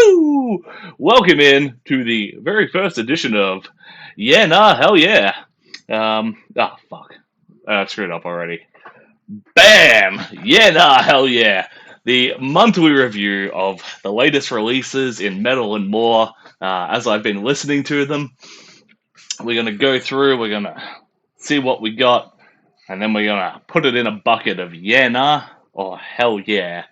Woo! Welcome in to the very first edition of Yeah Nah Hell Yeah. Fuck. I screwed up already. Bam! Yeah Nah Hell Yeah. The monthly review of the latest releases in metal and more. As I've been listening to them, we're gonna go through. We're gonna see what we got, and then we're gonna put it in a bucket of Yeah Nah or Hell Yeah.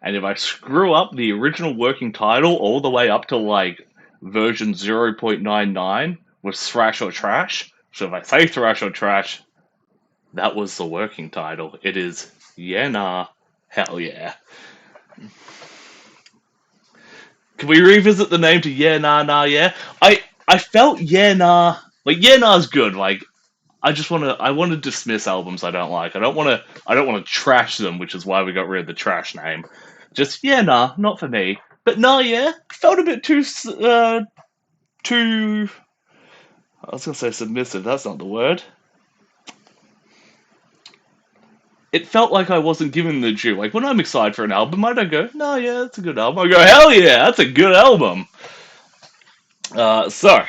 And if I screw up the original working title all the way up to like version 0.99 with thrash or trash, so if I say thrash or trash, that was the working title. It is Yeah Nah, Hell Yeah. Can we revisit the name to Yeah Nah Nah Yeah? I felt Yeah Nah, like Yeah Nah's good. Like I want to dismiss albums I don't like. I don't want to trash them, which is why we got rid of the trash name. Just yeah, nah, not for me. But nah, yeah, felt a bit too. I was gonna say submissive. That's not the word. It felt like I wasn't giving the due. Like when I'm excited for an album, I don't go, no, yeah, that's a good album. I go, hell yeah, that's a good album. So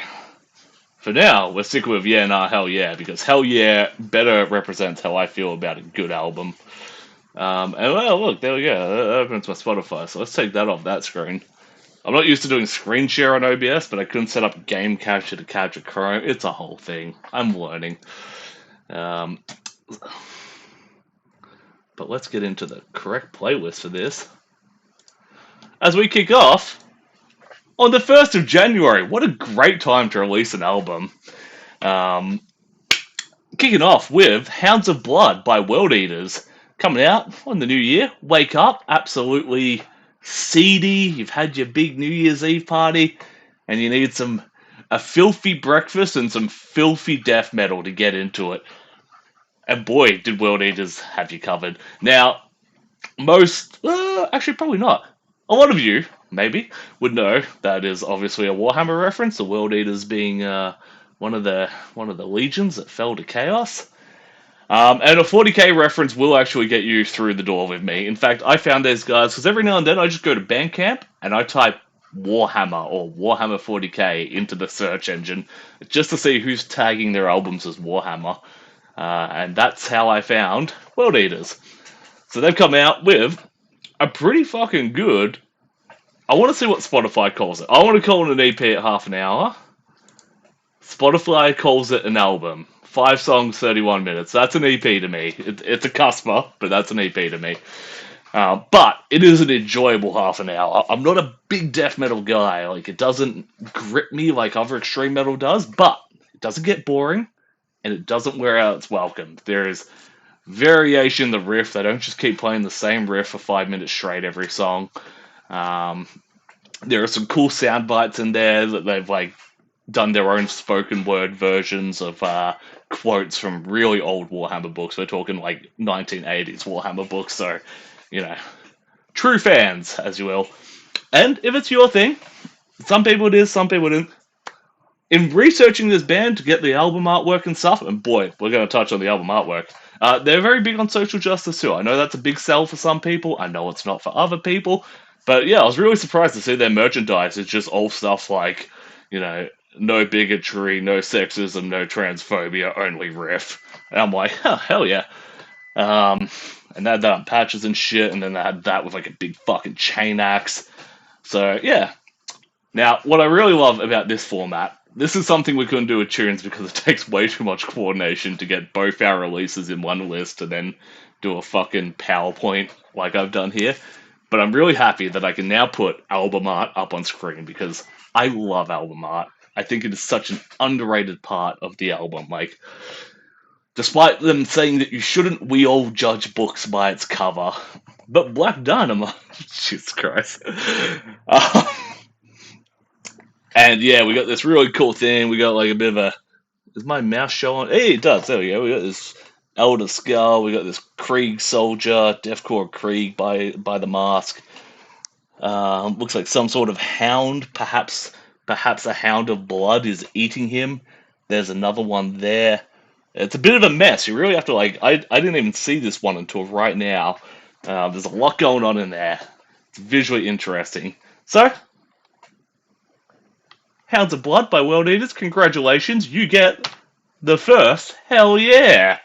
for now, we're sticking with yeah, nah, hell yeah, because hell yeah better represents how I feel about a good album. And well, look, there we go. That opens my Spotify, so let's take that off that screen. I'm not used to doing screen share on OBS, but I couldn't set up game capture to capture Chrome. It's a whole thing. I'm learning. Um, but let's get into the correct playlist for this. As we kick off on the 1st of January. What a great time to release an album. Um, Kicking off with Hounds of Blood by World Eaters. Coming out on the new year. Wake up, absolutely seedy. You've had your big New Year's Eve party, and you need a filthy breakfast and some filthy death metal to get into it. And boy, did World Eaters have you covered. Now, actually, probably not. A lot of you, maybe, would know that is obviously a Warhammer reference. The World Eaters being one of the legions that fell to chaos. And a 40k reference will actually get you through the door with me. In fact, I found those guys because every now and then I just go to Bandcamp and I type Warhammer or Warhammer 40k into the search engine just to see who's tagging their albums as Warhammer. And that's how I found World Eaters. So they've come out with a pretty fucking good. I want to see what Spotify calls it. I want to call it an EP at half an hour. Spotify calls it an album. 5 songs, 31 minutes. That's an EP to me. It's a cusper, but that's an EP to me. But it is an enjoyable half an hour. I'm not a big death metal guy. Like, it doesn't grip me like other extreme metal does, but it doesn't get boring, and it doesn't wear out its welcome. There is variation in the riff. They don't just keep playing the same riff for 5 minutes straight every song. There are some cool sound bites in there that they've, like, done their own spoken word versions of quotes from really old Warhammer books. We're talking like 1980s Warhammer books, so, you know, true fans, as you will. And if it's your thing, some people it is, some people it isn't. In researching this band to get the album artwork and stuff, and boy, we're going to touch on the album artwork, they're very big on social justice too. I know that's a big sell for some people. I know it's not for other people. But yeah, I was really surprised to see their merchandise. It's just all stuff like, you know, no bigotry, no sexism, no transphobia, only riff. And I'm like, oh, hell yeah. And they had that on patches and shit, and then they had that with like a big fucking chain axe. So yeah. Now, what I really love about this format, this is something we couldn't do with tunes because it takes way too much coordination to get both our releases in one list and then do a fucking PowerPoint like I've done here. But I'm really happy that I can now put album art up on screen because I love album art. I think it is such an underrated part of the album. Like, despite them saying that you shouldn't, we all judge books by its cover. But Black Dynamite, Jesus Christ. And yeah, we got this really cool thing. We got like a bit of a. Is my mouse showing? Hey, it does. There we go. We got this Elder Skull. We got this Krieg soldier, Deathcore Krieg by the mask. Looks like some sort of hound, perhaps a hound of blood is eating him. There's another one there. It's a bit of a mess. You really have to like. I didn't even see this one until right now. There's a lot going on in there. It's visually interesting. So Hounds of Blood by World Eaters, congratulations, you get the first Hell Yeah!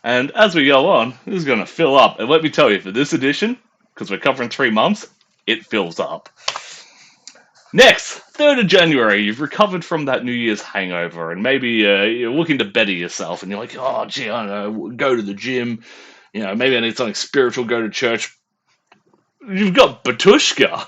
And as we go on, this is going to fill up. And let me tell you, for this edition, because we're covering 3 months, it fills up. Next, 3rd of January, you've recovered from that New Year's hangover, and maybe you're looking to better yourself, and you're like, oh, gee, I don't know, go to the gym, maybe I need something spiritual, go to church. You've got Batushka,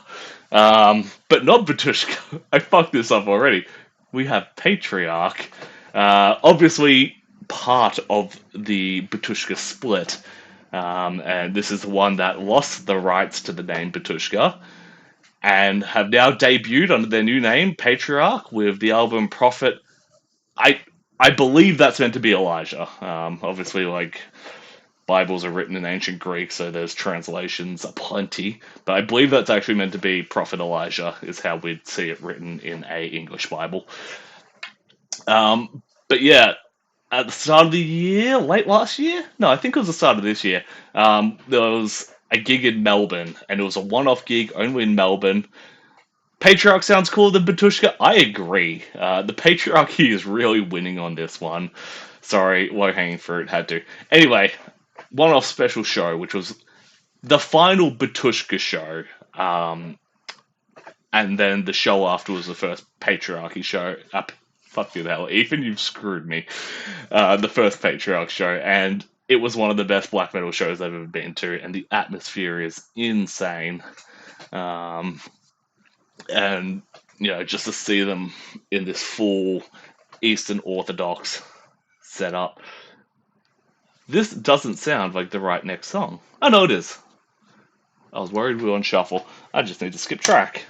but not Batushka. I fucked this up already. We have Patriarkh, obviously part of the Batushka split, and this is the one that lost the rights to the name Batushka, and have now debuted under their new name, Patriarkh, with the album Prophet. I believe that's meant to be Elijah. Obviously, like, Bibles are written in ancient Greek, so there's translations aplenty. But I believe that's actually meant to be Prophet Elijah, is how we'd see it written in a English Bible. But yeah, at the start of the year, late last year? No, I think it was the start of this year. There was a gig in Melbourne, and it was a one-off gig only in Melbourne. Patriarkh sounds cooler than Batushka. I agree. The Patriarchy is really winning on this one. Sorry, low-hanging fruit, had to. Anyway, one-off special show, which was the final Batushka show. And then the show after was the first Patriarchy show. Fuck you the hell. Ethan, you've screwed me. The first Patriarch show. And it was one of the best black metal shows I've ever been to. And the atmosphere is insane. And, just to see them in this full Eastern Orthodox setup. This doesn't sound like the right next song. I know it is. I was worried we were on shuffle. I just need to skip track.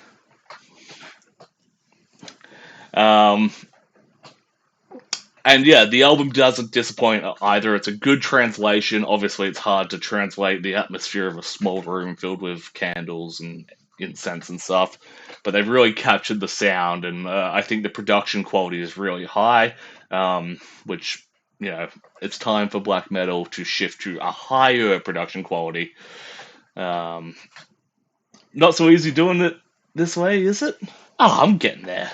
And yeah, the album doesn't disappoint either. It's a good translation. Obviously, it's hard to translate the atmosphere of a small room filled with candles and incense and stuff. But they've really captured the sound, and I think the production quality is really high, which, it's time for black metal to shift to a higher production quality. Not so easy doing it this way, is it? Oh, I'm getting there.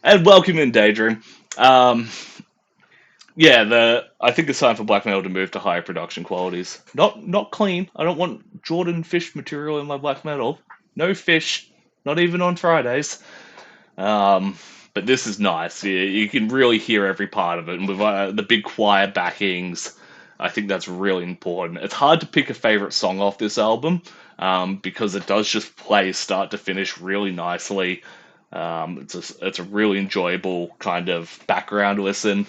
And welcome in, Daydream. I think it's time for black metal to move to higher production qualities. Not clean. I don't want Jordan fish material in my black metal. No fish, not even on Fridays. But this is nice. You can really hear every part of it, and with the big choir backings, I think that's really important. It's hard to pick a favorite song off this album, because it does just play start to finish really nicely. It's a really enjoyable kind of background listen,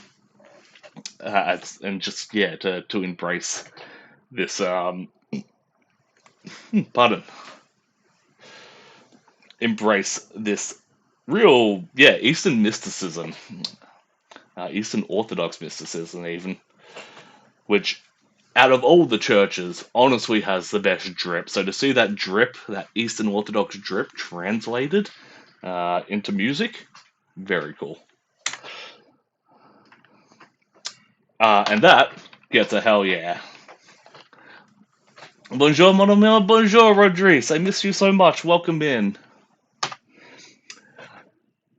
and just to embrace this embrace this real Eastern mysticism, Eastern Orthodox mysticism even, which out of all the churches honestly has the best drip. So to see that drip, that Eastern Orthodox drip translated into music, very cool. And that gets a hell yeah. Bonjour, mon ami, bonjour, Rodriguez. I miss you so much. Welcome in.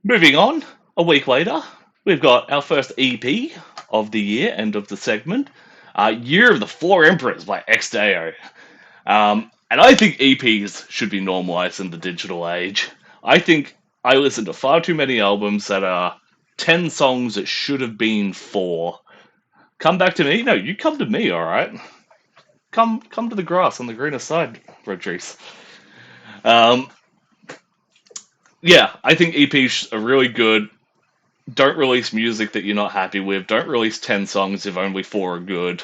Moving on, a week later, we've got our first EP of the year, end of the segment. Year of the Four Emperors by XDAO. And I think EPs should be normalized in the digital age. I think I listen to far too many albums that are 10 songs that should have been 4. Come back to me? No, you come to me, alright? Come to the grass on the greener side, Rodriguez. I think EPs are really good. Don't release music that you're not happy with. Don't release 10 songs if only 4 are good.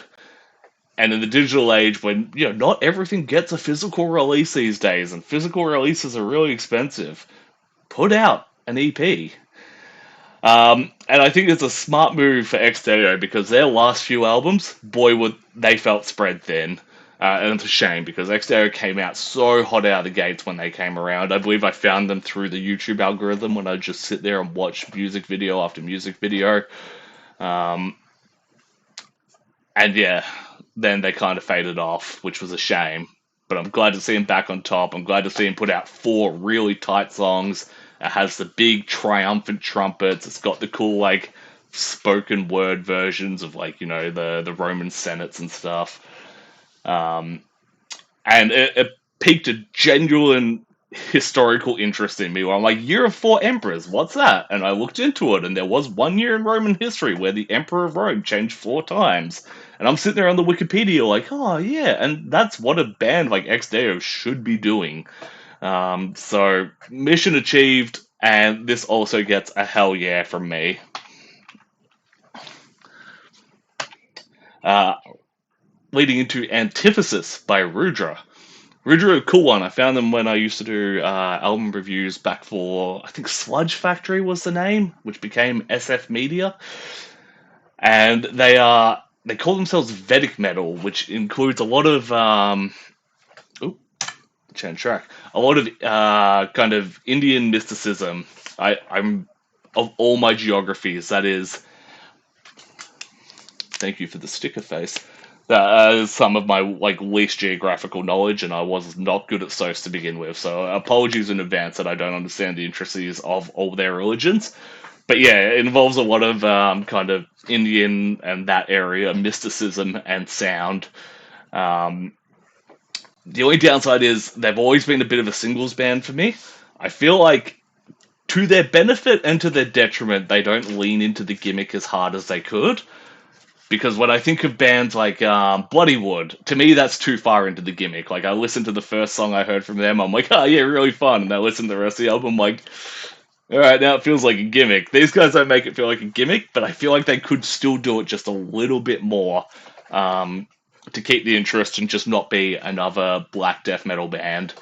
And in the digital age, when not everything gets a physical release these days, and physical releases are really expensive, put out an EP. And I think it's a smart move for XDAO, because their last few albums, they felt spread thin. And it's a shame, because XDAO came out so hot out of the gates when they came around. I believe I found them through the YouTube algorithm when I just sit there and watch music video after music video. Then they kind of faded off, which was a shame. But I'm glad to see him back on top. I'm glad to see him put out 4 really tight songs. It has the big triumphant trumpets. It's got the cool like spoken word versions of like the Roman senates and stuff. Um, and it piqued a genuine historical interest in me where I'm like, Year of Four Emperors, what's that? And I looked into it, and there was 1 year in Roman history where the Emperor of Rome changed 4 times. And I'm sitting there on the Wikipedia like, oh yeah, and that's what a band like Ex Deo should be doing. So mission achieved, and this also gets a hell yeah from me. Uh, Leading into Antithesis by Rudra. Rudra, a cool one. I found them when I used to do album reviews back for, I think Sludge Factory was the name, which became SF Media. And they call themselves Vedic metal, which includes a lot of change track, a lot of kind of Indian mysticism. I'm of all my geographies, that is, thank you for the sticker face. That is some of my like least geographical knowledge, and I was not good at SOS to begin with. So apologies in advance that I don't understand the intricacies of all their religions. But yeah, it involves a lot of kind of Indian and that area mysticism and sound. Um, the only downside is they've always been a bit of a singles band for me. I feel like to their benefit and to their detriment, they don't lean into the gimmick as hard as they could. Because when I think of bands like Bloodywood, to me that's too far into the gimmick. Like I listened to the first song I heard from them, I'm like, oh yeah, really fun. And I listened to the rest of the album, I'm like, all right, now it feels like a gimmick. These guys don't make it feel like a gimmick, but I feel like they could still do it just a little bit more to keep the interest and just not be another black death metal band.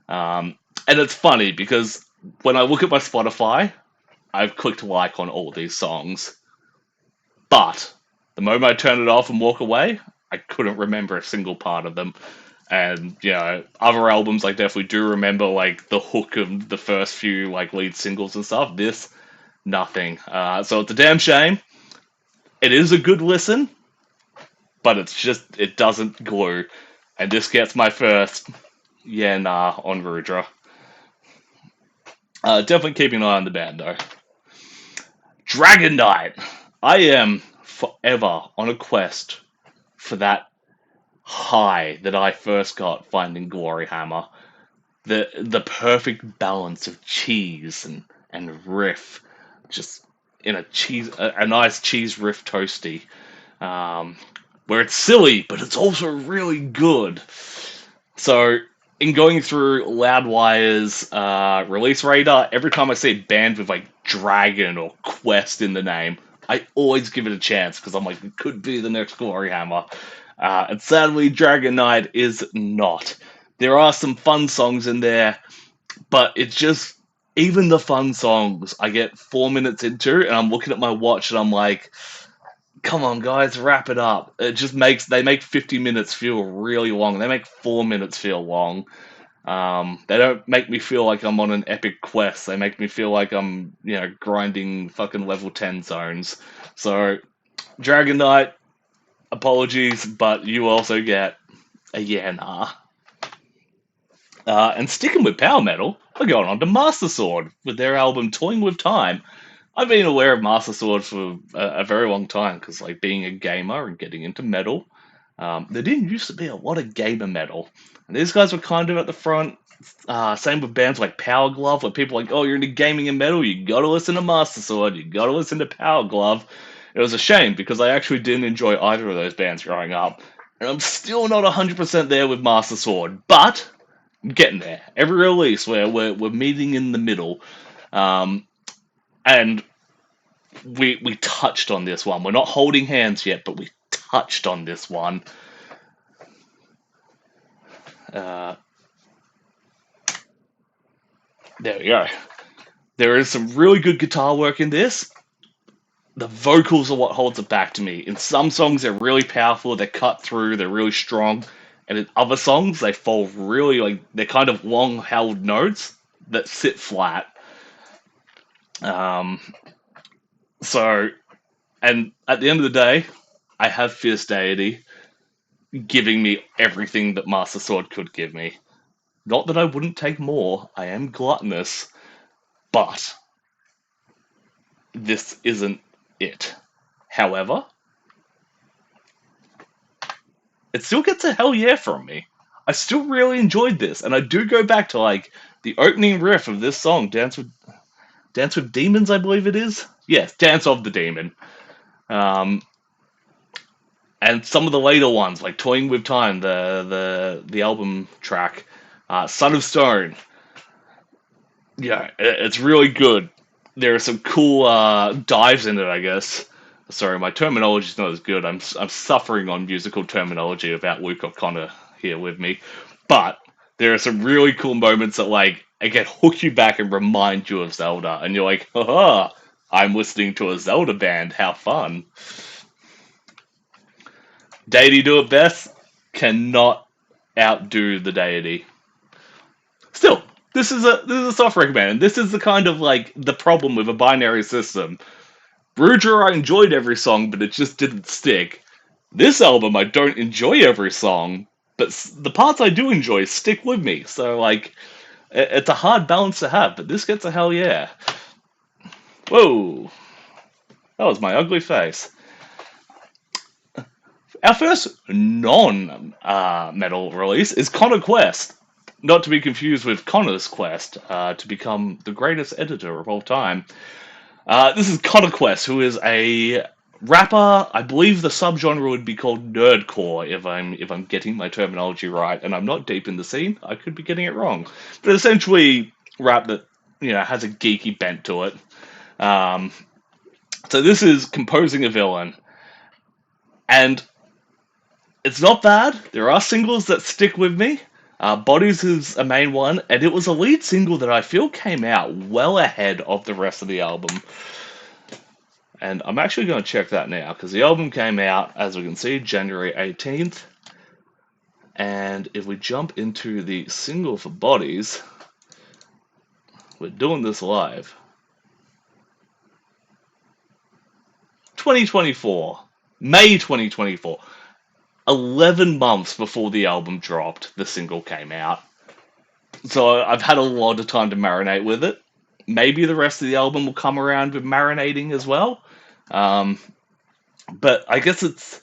And it's funny because when I look at my Spotify, I've clicked like on all these songs, but the moment I turn it off and walk away, I couldn't remember a single part of them. And other albums I definitely do remember, like the hook of the first few like lead singles and stuff. This, nothing. So it's a damn shame. It is a good listen, but it doesn't glue. And this gets my first on Rudra. Definitely keeping an eye on the band though. Dragonknight. I am forever on a quest for that high that I first got finding Glory Hammer. The perfect balance of cheese and riff, just in a nice cheese riff toasty, where it's silly but it's also really good. So in going through Loudwire's release radar, every time I see a band with like Dragon or Quest in the name, I always give it a chance because I'm like, it could be the next Glory Hammer. And sadly, Dragonknight is not. There are some fun songs in there, but it's just, even the fun songs, I get 4 minutes into, and I'm looking at my watch, and I'm like, come on, guys, wrap it up. They make 50 minutes feel really long. They make 4 minutes feel long. They don't make me feel like I'm on an epic quest. They make me feel like I'm, grinding fucking level 10 zones. So, Dragonknight, apologies, but you also get a yeah, nah. And sticking with power metal, we're going on to Master Sword with their album Toying with Time. I've been aware of Master Sword for a very long time because, like, being a gamer and getting into metal, there didn't used to be a lot of gamer metal. And these guys were kind of at the front. Same with bands like Power Glove, where people are like, oh, you're into gaming and metal, you gotta listen to Master Sword, you gotta listen to Power Glove. It was a shame because I actually didn't enjoy either of those bands growing up. And I'm still not 100% there with Master Sword, but I'm getting there. Every release where we're meeting in the middle. And we touched on this one. We're not holding hands yet, but we touched on this one. There we go. There is some really good guitar work in this. The vocals are what holds it back to me. In some songs, they're really powerful, they're cut through, they're really strong. And in other songs, they fall really, like, they're kind of long-held notes that sit flat. So, and at the end of the day, I have Fierce Deity giving me everything that Master Sword could give me. Not that I wouldn't take more, I am gluttonous, But this isn't it. However, it still gets a hell yeah from me. I still really enjoyed this, and I do go back to like the opening riff of this song, Dance with Demons, I believe it is. Yes, Dance of the Demon. Um, and some of the later ones, like Toying with Time, the album track, Son of Stone. Yeah, it's really good. There are some cool dives in it, I guess. Sorry, my terminology's not as good. I'm suffering on musical terminology about Luke O'Connor here with me, but there are some really cool moments that like again hook you back and remind you of Zelda, and you're like, haha, I'm listening to a Zelda band. How fun! Deity do it best. Cannot outdo the deity. Still, this is a soft recommend. And this is the kind of like the problem with a binary system. Rudra, I enjoyed every song, but it just didn't stick. This album, I don't enjoy every song, but the parts I do enjoy stick with me. So like, it's a hard balance to have. But this gets a hell yeah. Whoa, that was my ugly face. Our first non-metal release is Connor Quest. Not to be confused with Connor's Quest to become the greatest editor of all time. This is Connor Quest, who is a rapper. I believe the subgenre would be called nerdcore, if I'm getting my terminology right. And I'm not deep in the scene. I could be getting it wrong, but essentially rap that has a geeky bent to it. Um, so this is composing a villain, and it's not bad. There are singles that stick with me. Bodies is a main one, and it was a lead single that I feel came out well ahead of the rest of the album. And I'm actually going to check that now, because the album came out, as we can see, January 18th. And if we jump into the single for Bodies, we're doing this live. 2024. May 2024. 11 months before the album dropped, the single came out. So I've had a lot of time to marinate with it. Maybe the rest of the album will come around with marinating as well. But I guess it's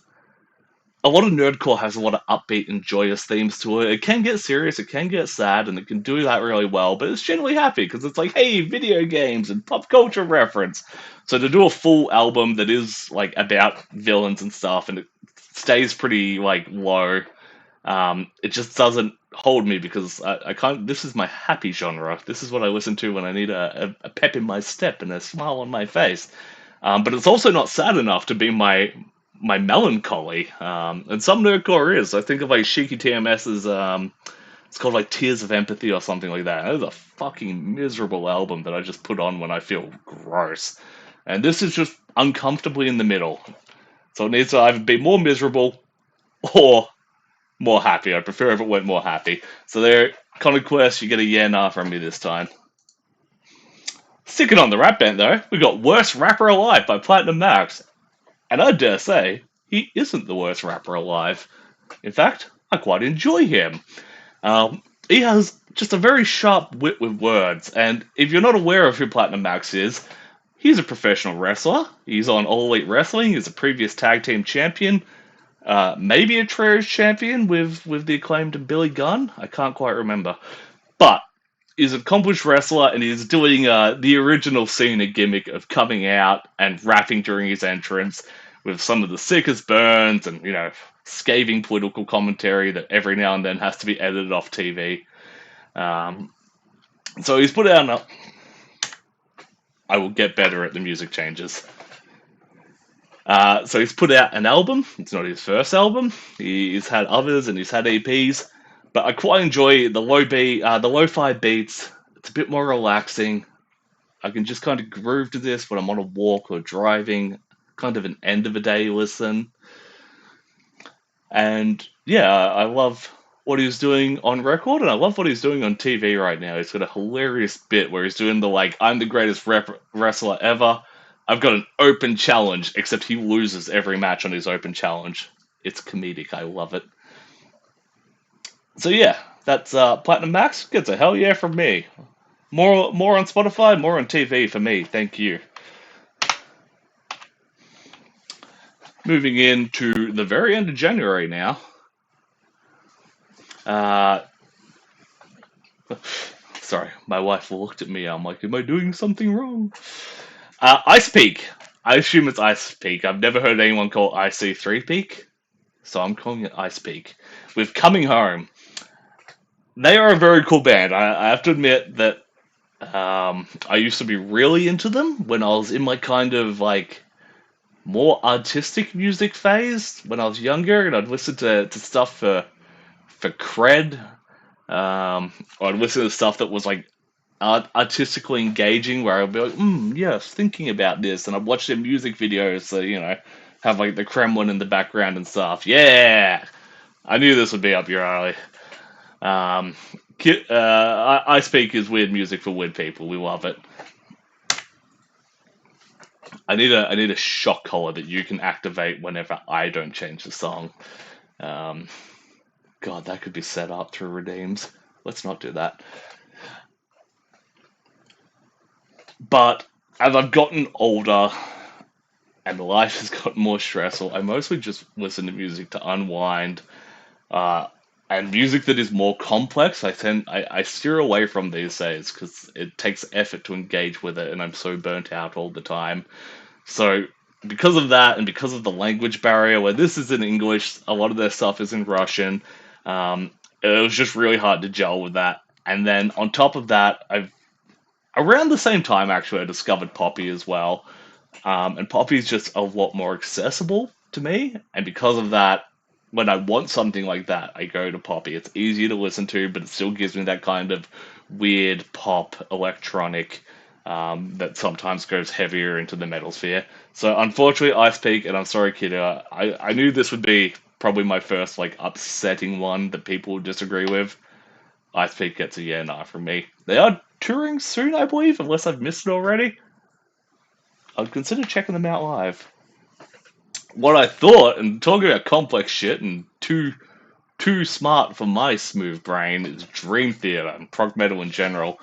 a lot of nerdcore has a lot of upbeat and joyous themes to it. It can get serious, it can get sad, and it can do that really well. But it's generally happy because it's like, hey, video games and pop culture reference. So to do a full album that is like about villains and stuff, and it stays pretty like low, it just doesn't hold me because I can't. This is my happy genre. This is what I listen to when I need a pep in my step and a smile on my face. But it's also not sad enough to be my melancholy. And some nerdcore is. I think of like Shiki TMS's. It's called like Tears of Empathy or something like that. It is a fucking miserable album that I just put on when I feel gross. And this is just uncomfortably in the middle. So it needs to either be more miserable or more happy. I prefer if it went more happy. So there, Connor Quest, you get a yeah nah from me this time. Sticking on the rap bent though, we got Worst Rapper Alive by Platinum Max. And I dare say, he isn't the worst rapper alive. In fact, I quite enjoy him. He has just a very sharp wit with words, and if you're not aware of who Platinum Max is, he's a professional wrestler. He's on All Elite Wrestling. He's a previous tag team champion. Maybe a trios champion with the acclaimed Billy Gunn. I can't quite remember. But he's an accomplished wrestler, and he's doing the original Cena gimmick of coming out and rapping during his entrance with some of the sickest burns and, scathing political commentary that every now and then has to be edited off TV. So he's put out I will get better at the music changes. So he's put out an album. It's not his first album. He's had others and he's had EPs, but I quite enjoy the lo-fi beats. It's a bit more relaxing. I can just kind of groove to this when I'm on a walk or driving, kind of an end of a day listen. And yeah, I love what he's doing on record, and I love what he's doing on TV right now. He's got a hilarious bit where he's doing the I'm the greatest wrestler ever. I've got an open challenge, except he loses every match on his open challenge. It's comedic. I love it. So yeah, that's Platinum Max. Gets a hell yeah from me. More on Spotify, more on TV for me. Thank you. Moving into the very end of January now. Uh, sorry, my wife looked at me. I'm like, am I doing something wrong? Ice Peak. I assume it's Ice Peak. I've never heard anyone call IC3 Peak, so I'm calling it Ice Peak. With Coming Home, they are a very cool band. I have to admit that I used to be really into them when I was in my kind of like more artistic music phase when I was younger, and I'd listen to stuff for cred. Or I'd listen to stuff that was like artistically engaging, where I'd be like, yes, thinking about this, and I'd watch their music videos, so have like the Kremlin in the background and stuff. Yeah, I knew this would be up your alley. Um, I speak is weird music for weird people. We love it. I need a shock collar that you can activate whenever I don't change the song. Um, God, that could be set up through redeems. Let's not do that. But as I've gotten older and life has gotten more stressful, I mostly just listen to music to unwind. Uh, and music that is more complex, I steer away from these days because it takes effort to engage with it, and I'm so burnt out all the time. So because of that, and because of the language barrier, where this is in English, a lot of their stuff is in Russian. It was just really hard to gel with that. And then on top of that, I've around the same time actually I discovered Poppy as well. And Poppy is just a lot more accessible to me, and because of that, when I want something like that, I go to Poppy. It's easier to listen to, but it still gives me that kind of weird pop electronic that sometimes goes heavier into the metal sphere. So unfortunately, Ice Peak, and I'm sorry, kid, I knew this would be probably my first like upsetting one that people would disagree with. Ice Peak gets a yeah nah from me. They are touring soon, I believe, unless I've missed it already. I'd consider checking them out live. What I thought, and talking about complex shit and too smart for my smooth brain, is Dream Theater and prog metal in general.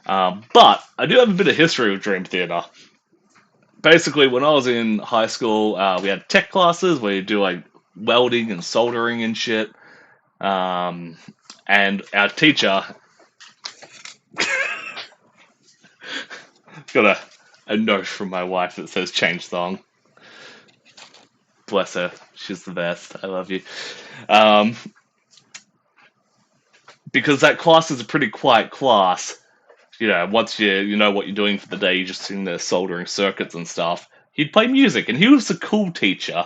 But I do have a bit of history with Dream Theater. Basically, when I was in high school, we had tech classes where you do like welding and soldering and shit. Um, and our teacher got a note from my wife that says change song. Bless her. She's the best. I love you. Um, because that class is a pretty quiet class. Once you know what you're doing for the day, you're just sitting there soldering circuits and stuff. He'd play music, and he was a cool teacher.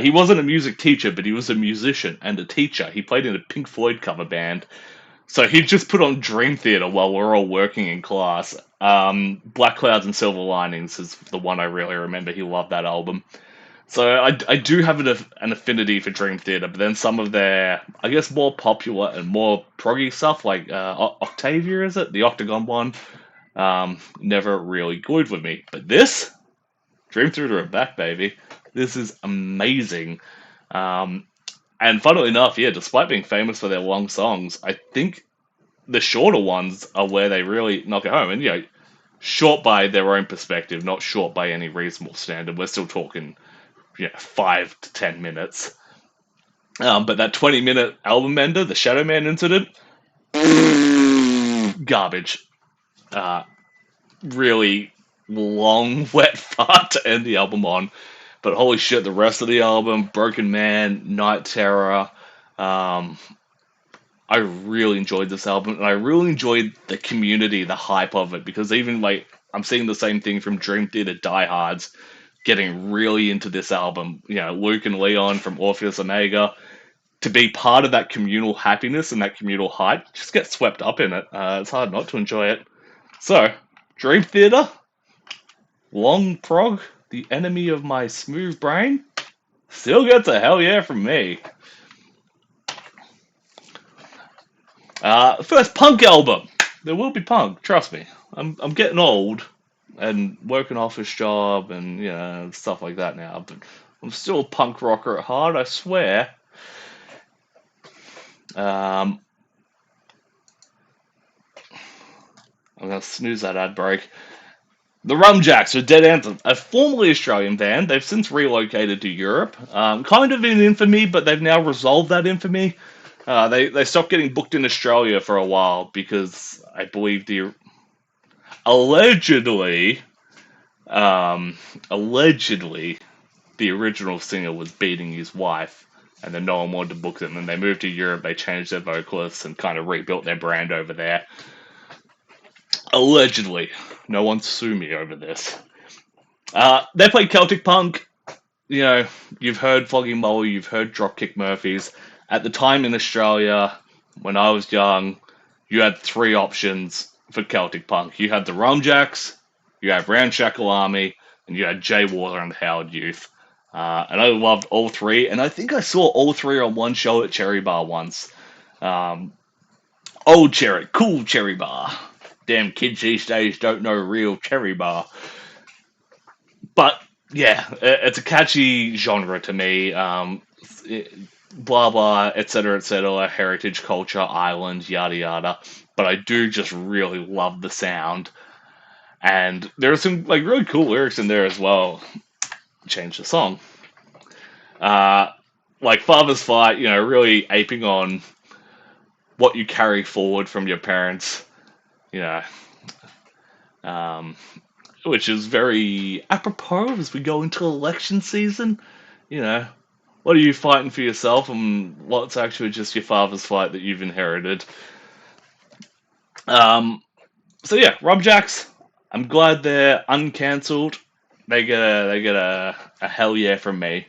He wasn't a music teacher, but he was a musician and a teacher. He played in a Pink Floyd cover band. So he'd just put on Dream Theater while we're all working in class. Black Clouds and Silver Linings is the one I really remember. He loved that album. So I do have an affinity for Dream Theater, but then some of their, I guess, more popular and more proggy stuff, like Octavia, is it? The Octagon one, never really glued with me. But this, Dream Theater are back, baby. This is amazing. Um, and funnily enough, yeah, despite being famous for their long songs, I think the shorter ones are where they really knock it home. And, short by their own perspective, not short by any reasonable standard. We're still talking 5 to 10 minutes. But that 20-minute album ender, the Shadow Man incident, garbage. Really long, wet fart to end the album on. But holy shit, the rest of the album, Broken Man, Night Terror, I really enjoyed this album, and I really enjoyed the community, the hype of it, because even like I'm seeing the same thing from Dream Theater diehards getting really into this album. Luke and Leon from Orpheus Omega, to be part of that communal happiness and that communal hype, just get swept up in it. It's hard not to enjoy it. So, Dream Theater, long prog, the enemy of my smooth brain, still gets a hell yeah from me. First punk album. There will be punk, trust me. I'm getting old and working office job and stuff like that now, but I'm still a punk rocker at heart, I swear. Um, I'm gonna snooze that ad break. The Rumjacks are Dead Anthem, a formerly Australian band. They've since relocated to Europe, kind of in infamy, but they've now resolved that infamy. They stopped getting booked in Australia for a while because I believe the allegedly um, allegedly the original singer was beating his wife, and then no one wanted to book them. And they moved to Europe. They changed their vocalists and kind of rebuilt their brand over there. Allegedly, no one sue me over this. They play Celtic punk. You know, you've heard Flogging Molly, you've heard Dropkick Murphys. At the time in Australia, when I was young, you had three options for Celtic punk. You had the Rumjacks, you had Ramshackle Army, and you had Jay Water and the Howard Youth. And I loved all three, and I think I saw all three on one show at Cherry Bar once. Um, Old Cherry, cool Cherry Bar. Damn kids these days don't know real Cherry Bar. But yeah, it's a catchy genre to me. Blah blah, etc., heritage culture, island, yada yada. But I do just really love the sound, and there's some like really cool lyrics in there as well. Change the song, uh, like Father's Fight. You know, really aping on what you carry forward from your parents. You know, um, which is very apropos as we go into election season. You know, what are you fighting for yourself, and what's actually just your father's fight that you've inherited? Um, so yeah, Rumjacks. I'm glad they're uncancelled. They get a hell yeah from me.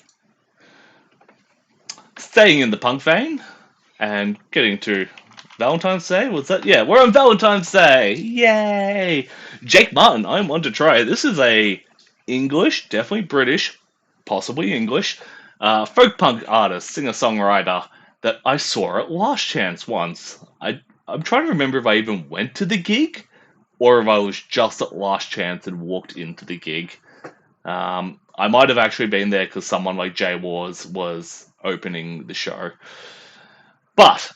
Staying in the punk vein and getting to Valentine's Day. Was that? Yeah, we're on Valentine's Day. Yay! Jake Martin. I'm one to try. This is a English, definitely British, possibly English, folk punk artist, singer songwriter that I saw at Last Chance once. I'm trying to remember if I even went to the gig or if I was just at Last Chance and walked into the gig. I might have actually been there because someone like Jay Wars was opening the show. But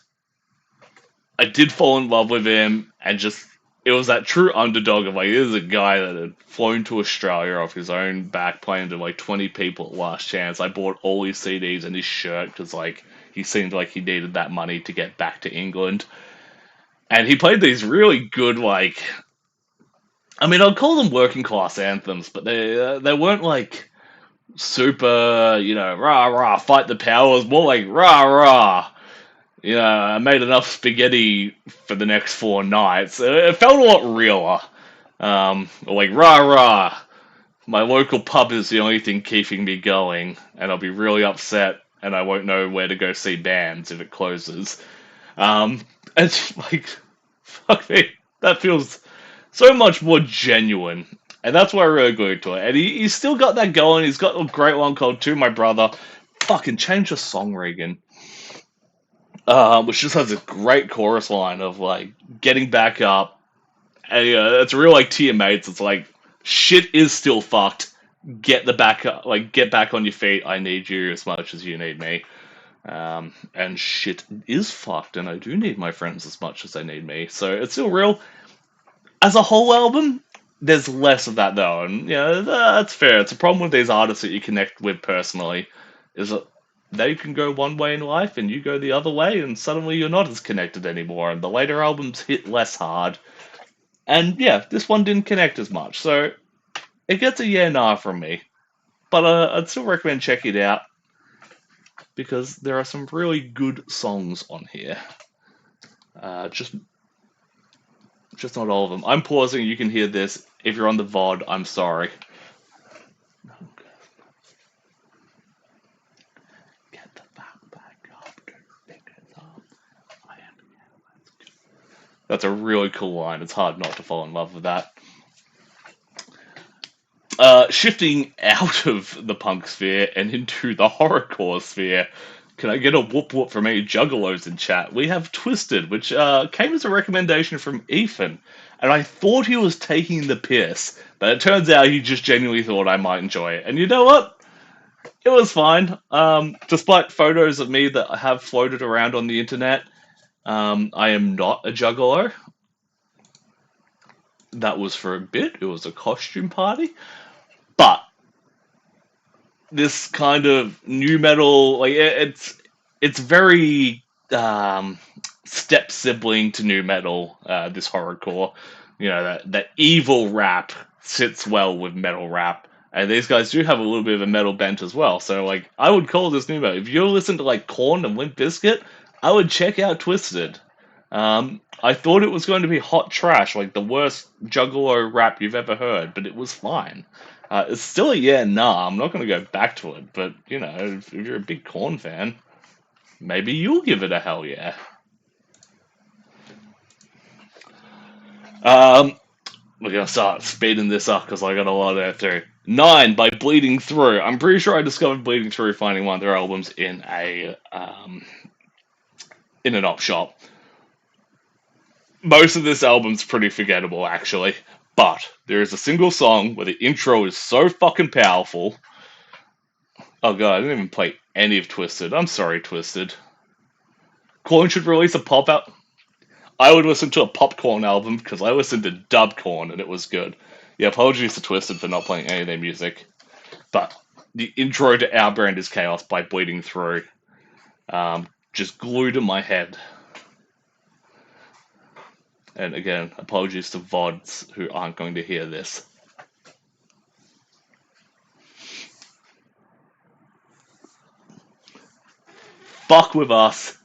I did fall in love with him, and just it was that true underdog of like, this is a guy that had flown to Australia off his own back, playing to like 20 people at Last Chance. I bought all his CDs and his shirt because like he seemed like he needed that money to get back to England, and he played these really good like, I mean, I'll call them working class anthems, but they weren't like super, you know, rah rah, fight the powers, more like rah rah. You know, I made enough spaghetti for the next 4 nights. It felt a lot realer. Like, rah rah, my local pub is the only thing keeping me going, and I'll be really upset, and I won't know where to go see bands if it closes. It's like, fuck me, that feels so much more genuine. And that's why I really glued to it. And he's still got that going. He's got a great one called To My Brother. Fucking change the song, Regan. Which just has a great chorus line of like getting back up. And it's real like to your mates. It's like shit is still fucked. Get the back up, like get back on your feet. I need you as much as you need me. And shit is fucked, and I do need my friends as much as they need me. So it's still real. As a whole album, there's less of that though, and yeah, that's fair. It's a problem with these artists that you connect with personally, is that they can go one way in life and you go the other way, and suddenly you're not as connected anymore. And the later albums hit less hard, and yeah, this one didn't connect as much, so it gets a yeah nah from me. But I'd still recommend checking it out because there are some really good songs on here. Just not all of them. I'm pausing. You can hear this. If you're on the VOD, I'm sorry. Get the fuck back up. Pick it up. That's a really cool line. It's hard not to fall in love with that. Shifting out of the punk sphere and into the horrorcore sphere. Can I get a whoop whoop from any juggalos in chat? We have Twiztid, which came as a recommendation from Ethan, and I thought he was taking the piss, but it turns out he just genuinely thought I might enjoy it. And you know what? It was fine. Despite photos of me that have floated around on the internet, I am not a juggalo. that was for a bit. It was a costume party. But this kind of new metal, like it's very step sibling to new metal. This horrorcore, that evil rap sits well with metal rap, and these guys do have a little bit of a metal bent as well. So like, I would call this new metal. If you listen to like Korn and Limp Bizkit, I would check out Twiztid. I thought it was going to be hot trash, like the worst juggalo rap you've ever heard, but it was fine. It's still a yeah, nah. I'm not going to go back to it, but if you're a big Korn fan, maybe you'll give it a hell yeah. We're gonna start speeding this up because I got a lot there too. 9 by Bleeding Through. I'm pretty sure I discovered Bleeding Through finding one of their albums in an op shop. Most of this album's pretty forgettable, actually. But there is a single song where the intro is so fucking powerful. Oh god, I didn't even play any of Twiztid. I'm sorry, Twiztid. Korn should release a pop out. I would listen to a Popcorn album because I listened to Dubcorn and it was good. Yeah, apologies to Twiztid for not playing any of their music. But the intro to Our Brand is Chaos by Bleeding Through. Just glued in my head. And again, apologies to VODs who aren't going to hear this. Fuck with us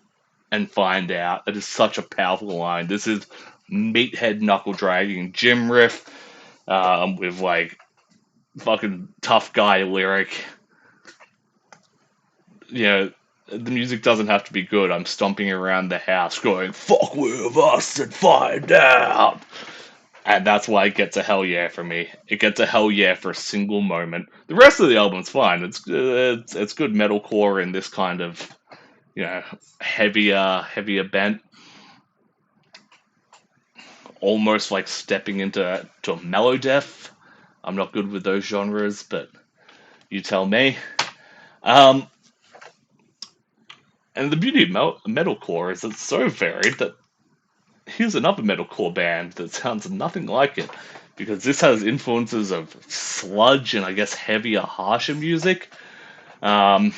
and find out. It is such a powerful line. This is meathead knuckle dragging gym riff with like fucking tough guy lyric. The music doesn't have to be good. I'm stomping around the house going, fuck with us and find out. And that's why it gets a hell yeah for me. It gets a hell yeah for a single moment. The rest of the album's fine. It's good metalcore in this kind of, heavier bent. Almost like stepping into a mellow death. I'm not good with those genres, but you tell me. And the beauty of metalcore is it's so varied that here's another metalcore band that sounds nothing like it, because this has influences of sludge and I guess heavier, harsher music. And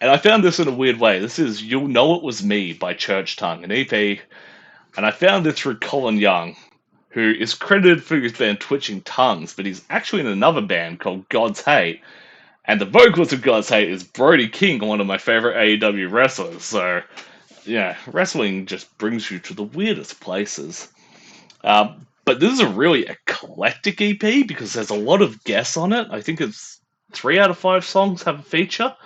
I found this in a weird way. This is You'll Know It Was Me by Church Tongue, an EP. And I found this through Colin Young, who is credited for his band Twitching Tongues, but he's actually in another band called God's Hate. And the vocalist of God's Hate is Brody King, one of my favorite AEW wrestlers. So, wrestling just brings you to the weirdest places. But this is a really eclectic EP because there's a lot of guests on it. I think it's 3 out of 5 songs have a feature.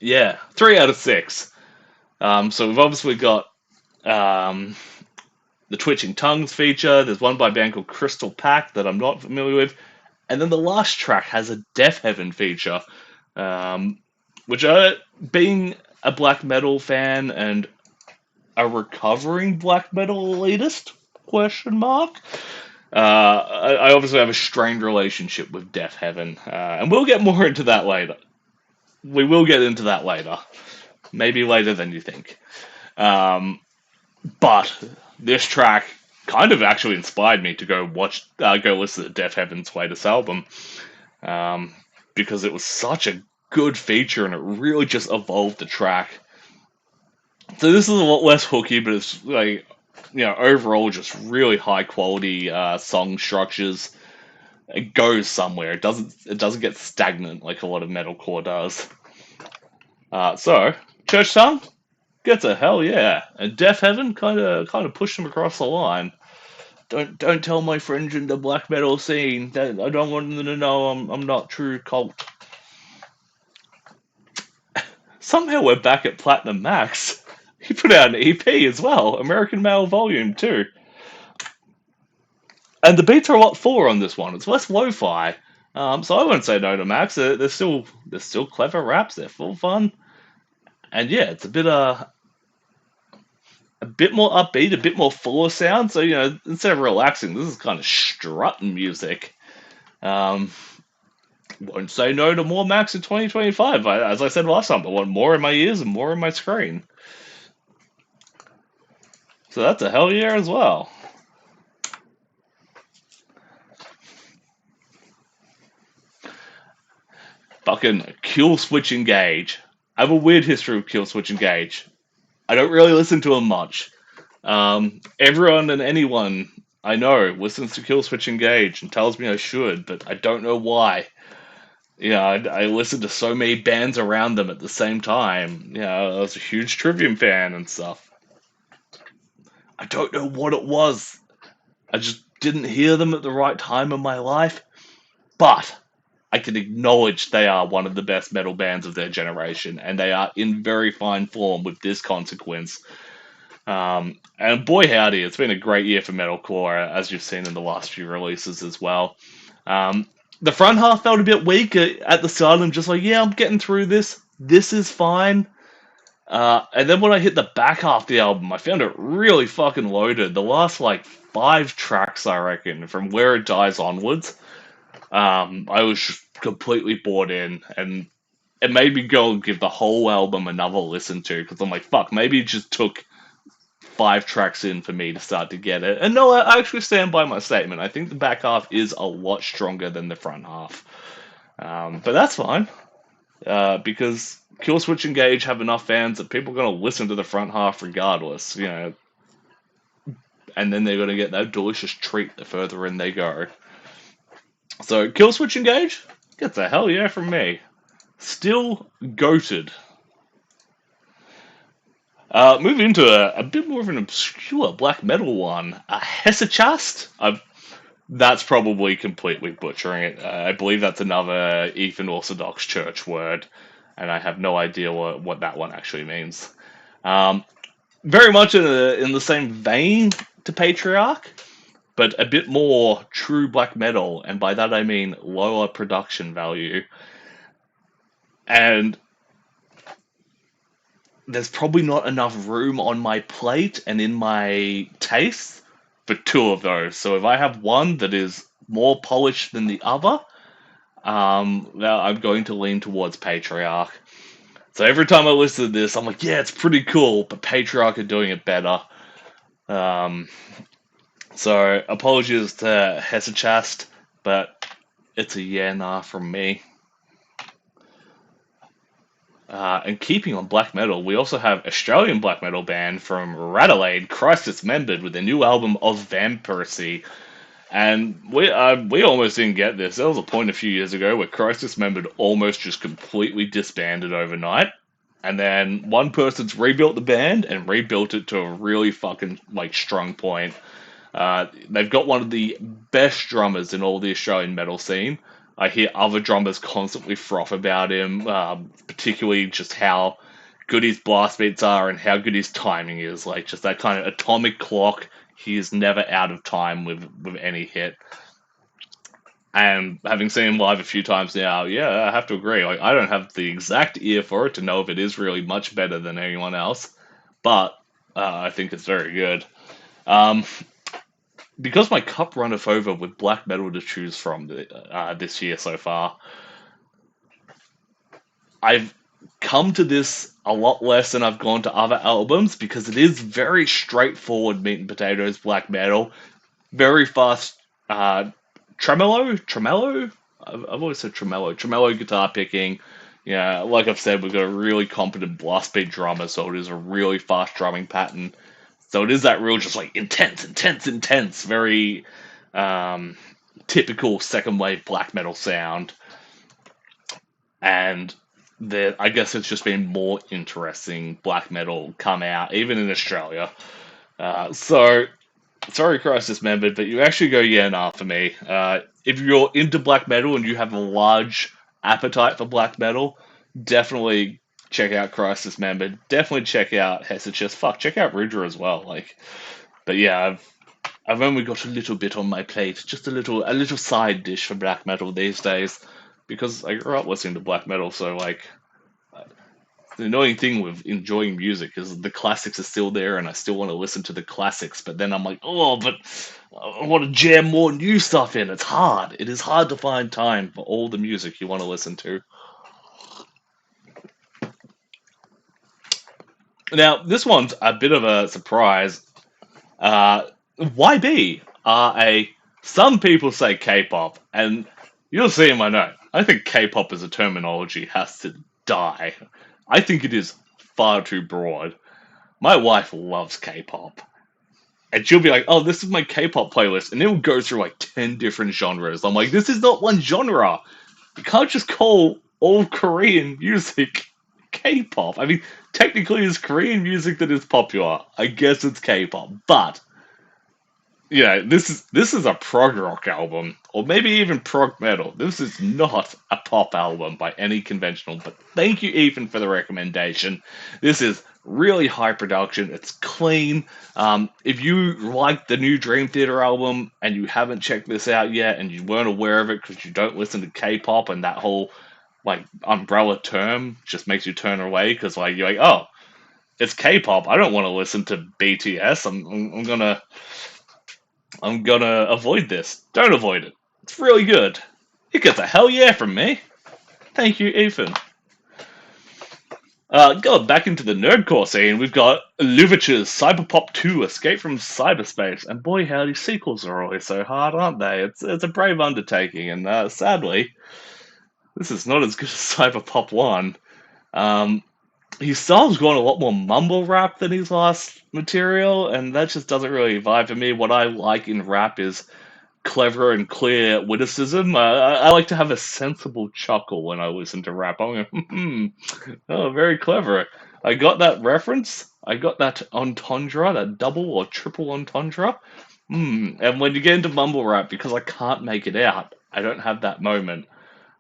Yeah, 3 out of 6. So we've obviously got the Twitching Tongues feature. There's one by a band called Crystal Pact that I'm not familiar with. And then the last track has a Death Heaven feature, which, being a black metal fan and a recovering black metal elitist, I obviously have a strained relationship with Death Heaven, and we'll get more into that later. We will get into that later. Maybe later than you think. But this track kind of actually inspired me to go listen to Death Heaven's latest album, because it was such a good feature and it really just evolved the track. So this is a lot less hooky, but it's like, overall just really high quality song structures. It goes somewhere. It doesn't get stagnant like a lot of metalcore does. So Church Tongue gets a hell yeah, and Death Heaven kind of pushed them across the line. Don't tell my friends in the black metal scene that I don't want them to know I'm not true cult. Somehow we're back at Platinum Max. He put out an EP as well, American Male Volume 2. And the beats are a lot fuller on this one. It's less lo-fi. So I wouldn't say no to Max. They're still clever raps. They're full fun. And yeah, it's a bit more upbeat, a bit more fuller sound. So, instead of relaxing, this is kind of strutting music. Won't say no to more Max in 2025. As I said last time, I want more in my ears and more in my screen. So that's a hell yeah as well. Fucking Killswitch Engage. I have a weird history with Killswitch Engage. I don't really listen to them much. Everyone and anyone I know listens to Killswitch Engage and tells me I should, but I don't know why. I listen to so many bands around them at the same time. I was a huge Trivium fan and stuff. I don't know what it was. I just didn't hear them at the right time in my life. But I can acknowledge they are one of the best metal bands of their generation, and they are in very fine form with this consequence. And boy howdy, it's been a great year for metalcore, as you've seen in the last few releases as well. The front half felt a bit weak at the start. I'm just like, yeah, I'm getting through this. This is fine. And then when I hit the back half of the album, I found it really fucking loaded. The last like 5 tracks, I reckon, from Where It Dies onwards, I was just completely bored in, and it made me go and give the whole album another listen to, because I'm like, fuck, maybe it just took 5 tracks in for me to start to get it. And no, I actually stand by my statement. I think the back half is a lot stronger than the front half. But that's fine, because Killswitch Engage have enough fans that people are going to listen to the front half regardless, and then they're going to get that delicious treat the further in they go. So, Killswitch Engage gets a hell yeah from me. Still goated. Moving into a bit more of an obscure black metal one. Hesychast. That's probably completely butchering it. I believe that's another Eastern Orthodox Church word, and I have no idea what that one actually means. Very much in the same vein to Patriarkh, but a bit more true black metal, and by that I mean lower production value. And there's probably not enough room on my plate and in my taste for 2 of those. So if I have one that is more polished than the other, now I'm going to lean towards Patriarkh. So every time I listen to this, I'm like, yeah, it's pretty cool, but Patriarkh are doing it better. So apologies to Hesychast, but it's a yeah nah from me. And keeping on black metal, we also have Australian black metal band from Radelaide, Christ Dismembered, with their new album of Vampiracy. And we almost didn't get this. There was a point a few years ago where Christ Dismembered almost just completely disbanded overnight. And then one person's rebuilt the band and rebuilt it to a really fucking strong point. They've got one of the best drummers in all the Australian metal scene. I hear other drummers constantly froth about him, particularly just how good his blast beats are and how good his timing is. Like, just that kind of atomic clock. He is never out of time with any hit. And having seen him live a few times now, yeah, I have to agree. Like, I don't have the exact ear for it to know if it is really much better than anyone else, but I think it's very good. Because my cup runneth over with black metal to choose from this year so far, I've come to this a lot less than I've gone to other albums, because it is very straightforward meat and potatoes black metal, very fast tremolo. I've always said tremolo guitar picking. Yeah, like I've said, we've got a really competent blast beat drummer, so it is a really fast drumming pattern. So it is that real, just intense, very typical second wave black metal sound. And I guess it's just been more interesting black metal come out, even in Australia. So, sorry, Christ Dismembered, but you actually go yeah nah for me. If you're into black metal and you have a large appetite for black metal, definitely check out Christ Dismembered. Definitely check out Hesychast. Fuck, check out Rudra as well. But yeah, I've only got a little bit on my plate, just a little side dish for black metal these days, because I grew up listening to black metal. So the annoying thing with enjoying music is the classics are still there, and I still want to listen to the classics. But then I'm like, oh, but I want to jam more new stuff in. It's hard. It is hard to find time for all the music you want to listen to. Now, this one's a bit of a surprise. YB are some people say K-pop, and You'll see in my note. I think K-pop as a terminology has to die. I think it is far too broad. My wife loves K-pop. And she'll be like, oh, this is my K-pop playlist. And it'll go through like 10 different genres. I'm like, this is not one genre. You can't just call all Korean music K-pop. I mean, technically it's Korean music that is popular. I guess it's K-pop. But yeah, this is a prog rock album, or maybe even prog metal. This is not a pop album by any conventional. But thank you, Ethan, for the recommendation. This is really high production. It's clean. If you like the new Dream Theater album and you haven't checked this out yet, and you weren't aware of it because you don't listen to K-pop, and that whole like umbrella term just makes you turn away because like you're like, oh, it's K-pop. I don't want to listen to BTS. I'm gonna avoid this. Don't avoid it. It's really good. It gets a hell yeah from me. Thank you, Ethan. Going back into the nerdcore scene, we've got Louverture's Cyberpop 2 Escape from Cyberspace. And boy, howdy, sequels are always so hard, aren't they? It's a brave undertaking, and sadly, this is not as good as Cyberpop 1. His style's gone a lot more mumble rap than his last material, and that just doesn't really vibe for me. What I like in rap is clever and clear witticism. I like to have a sensible chuckle when I listen to rap. I'm going, oh, very clever. I got that reference. I got that entendre, that double or triple entendre. And when you get into mumble rap, because I can't make it out, I don't have that moment.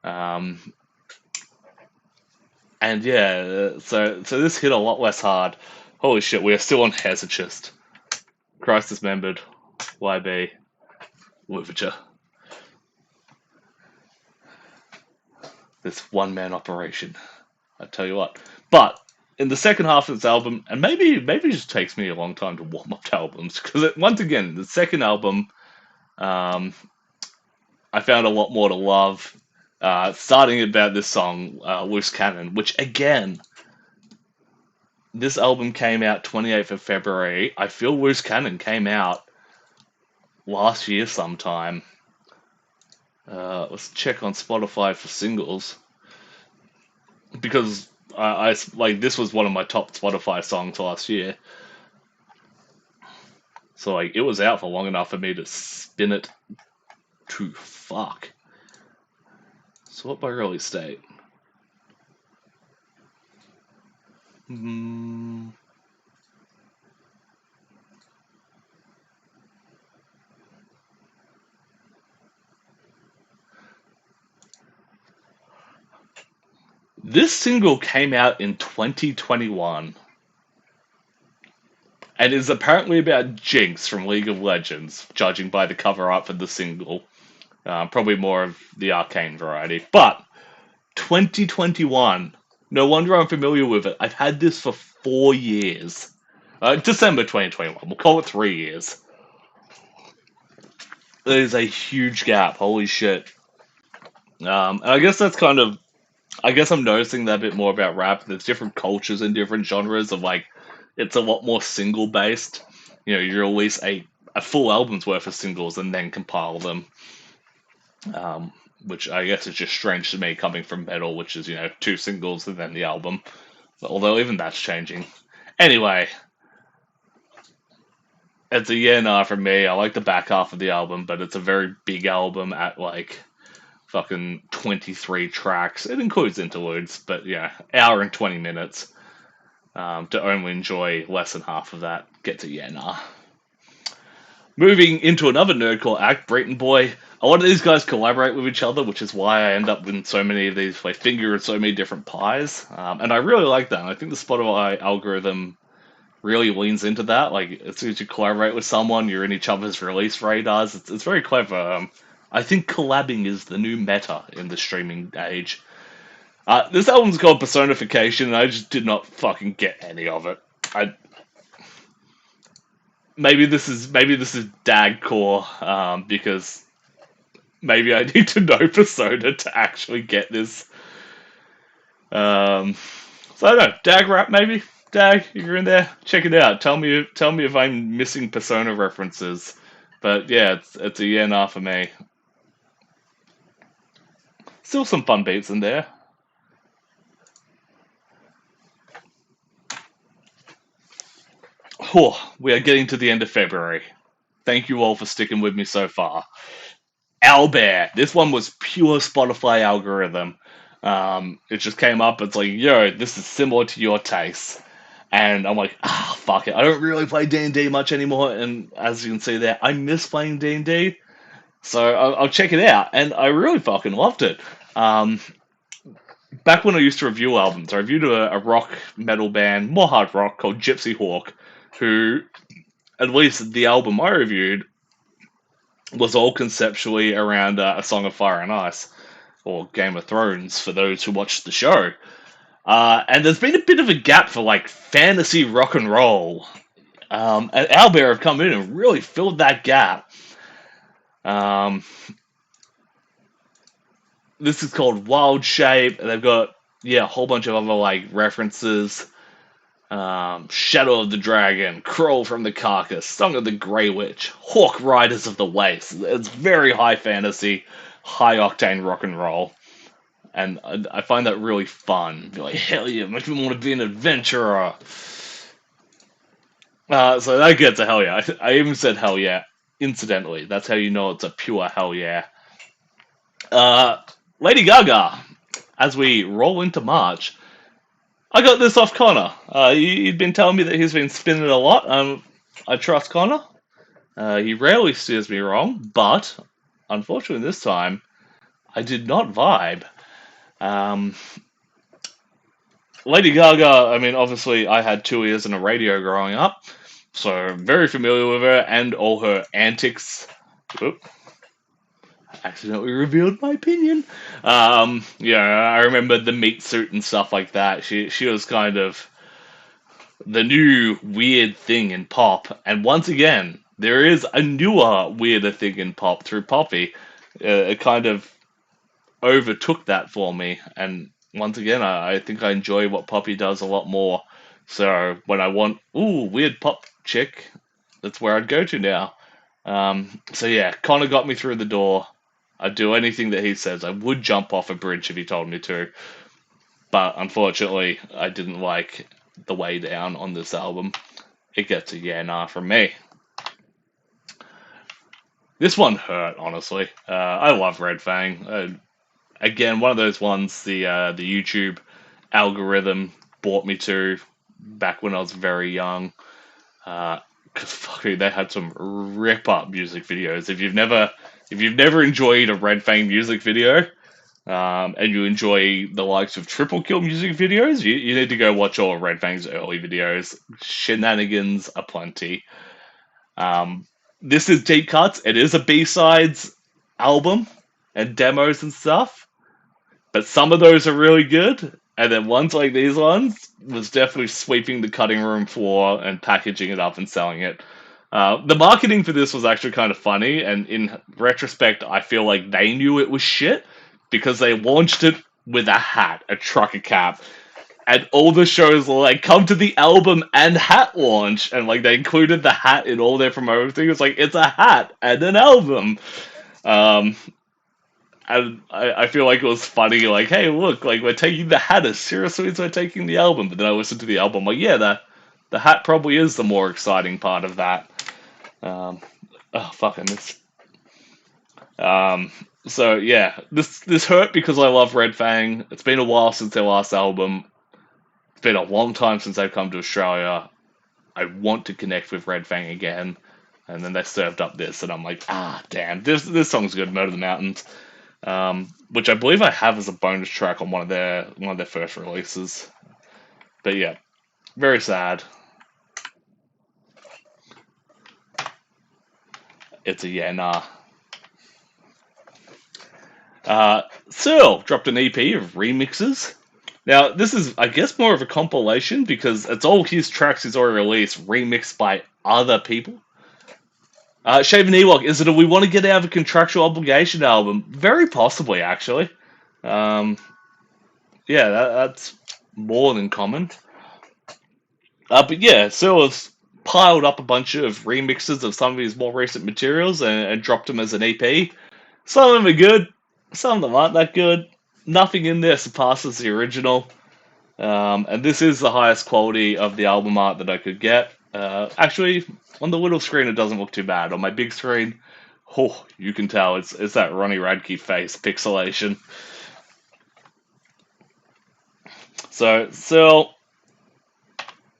Um, and yeah, so this hit a lot less hard. Holy shit, we are still on Hesychast. Christ Dismembered. YB. Louverture. This one-man operation. I tell you what. But in the second half of this album, and maybe it just takes me a long time to warm up to albums, because once again, the second album, I found a lot more to love. Starting about this song, Loose Cannon, which again, this album came out 28th of February. I feel Loose Cannon came out last year sometime. Let's check on Spotify for singles, because I like this was one of my top Spotify songs last year. So like it was out for long enough for me to spin it to fuck. So what by release date? This single came out in 2021 and is apparently about Jinx from League of Legends, judging by the cover art for the single. Probably more of the arcane variety. But 2021, no wonder I'm familiar with it. I've had this for 4 years. December 2021, we'll call it 3 years. There's a huge gap, holy shit. And I guess that's kind of, I guess I'm noticing that a bit more about rap. There's different cultures and different genres of like, it's a lot more single based. You know, you release a full album's worth of singles and then compile them. Which I guess is just strange to me coming from metal, which is, 2 singles and then the album. Although even that's changing. Anyway, it's a yeah nah for me. I like the back half of the album, but it's a very big album at like fucking 23 tracks. It includes interludes, but yeah, hour and 20 minutes. To only enjoy less than half of that gets a yeah nah. Moving into another nerdcore act, Breeton Boi. A lot of these guys collaborate with each other, which is why I end up in so many of these, like, finger in so many different pies. And I really like that. I think the Spotify algorithm really leans into that. Like, as soon as you collaborate with someone, you're in each other's release radars. It's very clever. I think collabing is the new meta in the streaming age. This album's called Personification, and I just did not fucking get any of it. Maybe this is Dagcore, because maybe I need to know Persona to actually get this. So I don't know, Dag rap maybe? Dag, if you're in there, check it out. Tell me if I'm missing Persona references. But yeah, it's a yeah nah for me. Still some fun beats in there. We are getting to the end of February. Thank you all for sticking with me so far. Owlbear. This one was pure Spotify algorithm. It just came up. It's like, yo, this is similar to your taste. And I'm like, fuck it. I don't really play D&D much anymore. And as you can see there, I miss playing D&D. So I'll check it out. And I really fucking loved it. Back when I used to review albums, I reviewed a rock metal band, more hard rock, called Gypsy Hawk, who, at least the album I reviewed, was all conceptually around A Song of Fire and Ice, or Game of Thrones for those who watched the show. And there's been a bit of a gap for like fantasy rock and roll. And Owlbear have come in and really filled that gap. This is called Wild Shape. They've got a whole bunch of other like references. Shadow of the Dragon, Crawl from the Carcass, Song of the Grey Witch, Hawk Riders of the Waste. It's very high fantasy, high octane rock and roll. And I find that really fun. Be like, hell yeah, makes me want to be an adventurer. So that gets a hell yeah. I even said hell yeah, incidentally. That's how you know it's a pure hell yeah. Lady Gaga, as we roll into March, I got this off Connor. He'd been telling me that he's been spinning a lot. I trust Connor. He rarely steers me wrong, but unfortunately this time, I did not vibe. Lady Gaga, I mean, obviously I had 2 ears and a radio growing up, so very familiar with her and all her antics. Oop. Accidentally revealed my opinion. I remember the meat suit and stuff like that. She was kind of the new weird thing in pop. And once again, there is a newer weirder thing in pop through Poppy. It kind of overtook that for me. And once again, I think I enjoy what Poppy does a lot more. So when I want, weird pop chick, that's where I'd go to now. Connor got me through the door. I'd do anything that he says. I would jump off a bridge if he told me to. But unfortunately, I didn't like the way down on this album. It gets a nah from me. This one hurt, honestly. I love Red Fang. Again, one of those ones the YouTube algorithm brought me to back when I was very young. Because they had some rip-up music videos. If you've never enjoyed a Red Fang music video, and you enjoy the likes of Triple Kill music videos, you need to go watch all of Red Fang's early videos. Shenanigans aplenty. This is deep cuts. It is a B-sides album and demos and stuff, but some of those are really good, and then ones like these ones was definitely sweeping the cutting room floor and packaging it up and selling it. The marketing for this was actually kind of funny, and in retrospect, I feel like they knew it was shit because they launched it with a hat, a trucker cap, and all the shows were like, come to the album and hat launch, and like they included the hat in all their promoting. It's like, it's a hat and an album. And I feel like it was funny, like, hey, look, like, we're taking the hat as seriously as we're taking the album. But then I listened to the album, like, yeah, the hat probably is the more exciting part of that. Fucking this. This hurt because I love Red Fang. It's been a while since their last album. It's been a long time since they've come to Australia. I want to connect with Red Fang again. And then they served up this, and I'm like, damn, this song's good, Murder the Mountains. Which I believe I have as a bonus track on one of their first releases. But yeah, very sad. It's a nah. Searle dropped an EP of remixes. Now, this is, I guess, more of a compilation because it's all his tracks he's already released, remixed by other people. Shaven Ewok, is it a We Want to Get Out of a Contractual Obligation album? Very possibly, actually. That's more than common. But yeah, Searle has piled up a bunch of remixes of some of his more recent materials and dropped them as an EP. Some of them are good, some of them aren't that good. nothing in there surpasses the original. And this is the highest quality of the album art that I could get. Actually, on the little screen, it doesn't look too bad. On my big screen, oh, you can tell it's that Ronnie Radke face pixelation. So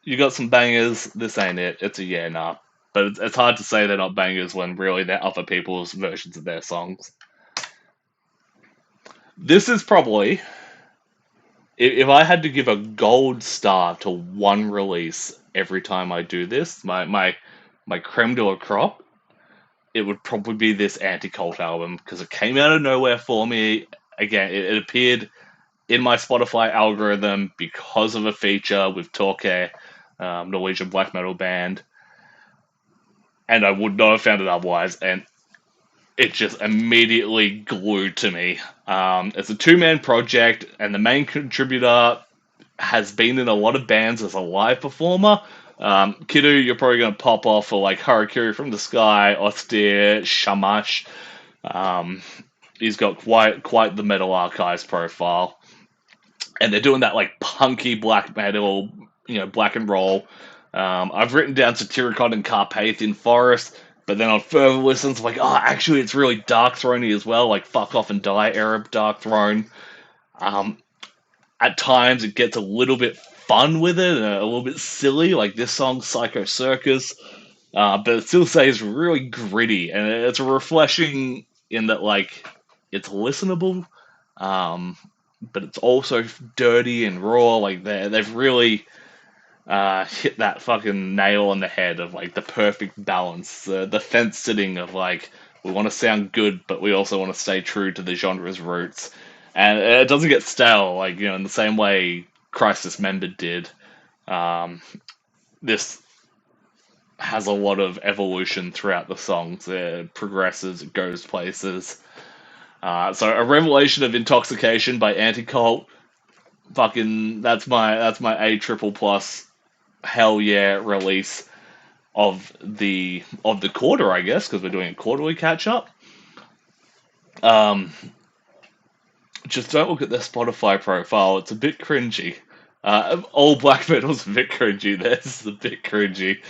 you got some bangers. This ain't it. It's a yeah, nah. But it's hard to say they're not bangers when really they're other people's versions of their songs. This is probably, if I had to give a gold star to one release every time I do this, my creme de la crop, it would probably be this Antikvlt album because it came out of nowhere for me. Again, it appeared in my Spotify algorithm because of a feature with Torque, Norwegian black metal band, and I would not have found it otherwise. And it just immediately glued to me. It's a two-man project, and the main contributor has been in a lot of bands as a live performer. Kiddo, you're probably going to pop off for like Harakiri from the Sky, Austere, Shamash. Um, he's got quite the Metal Archives profile, and they're doing that like punky black metal, black and roll. I've written down Satyricon and Carpathian Forest, but then on further listens, like, oh, actually, it's really Dark Throne-y as well, like Fuck Off and Die Arab Dark Throne. Um, at times, it gets a little bit fun with it, and a little bit silly, like this song, Psycho Circus. But it still stays really gritty, and it's refreshing in that, like, it's listenable, um, but it's also dirty and raw. Like, they've really hit that fucking nail on the head of like the perfect balance, the fence sitting of like we want to sound good, but we also want to stay true to the genre's roots, and it doesn't get stale. Like in the same way Christ Dismembered did. This has a lot of evolution throughout the songs. It progresses, it goes places. So a revelation of intoxication by Antikvlt. Fucking that's my A triple plus hell yeah release of the quarter, I guess, because we're doing a quarterly catch up. Um, just don't look at their Spotify profile; it's a bit cringy. All black metal's a bit cringy. This is a bit cringy.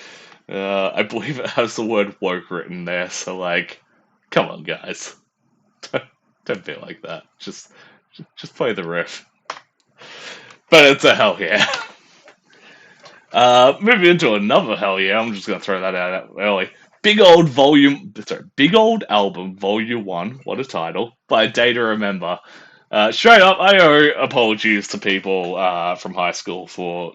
I believe it has the word woke written there, so like, come on, guys, don't be like that. Just play the riff. But it's a hell yeah. Moving into another hell yeah, I'm just gonna throw that out early. Big old album, Volume One. What a title! By Day to Remember. Straight up, I owe apologies to people from high school for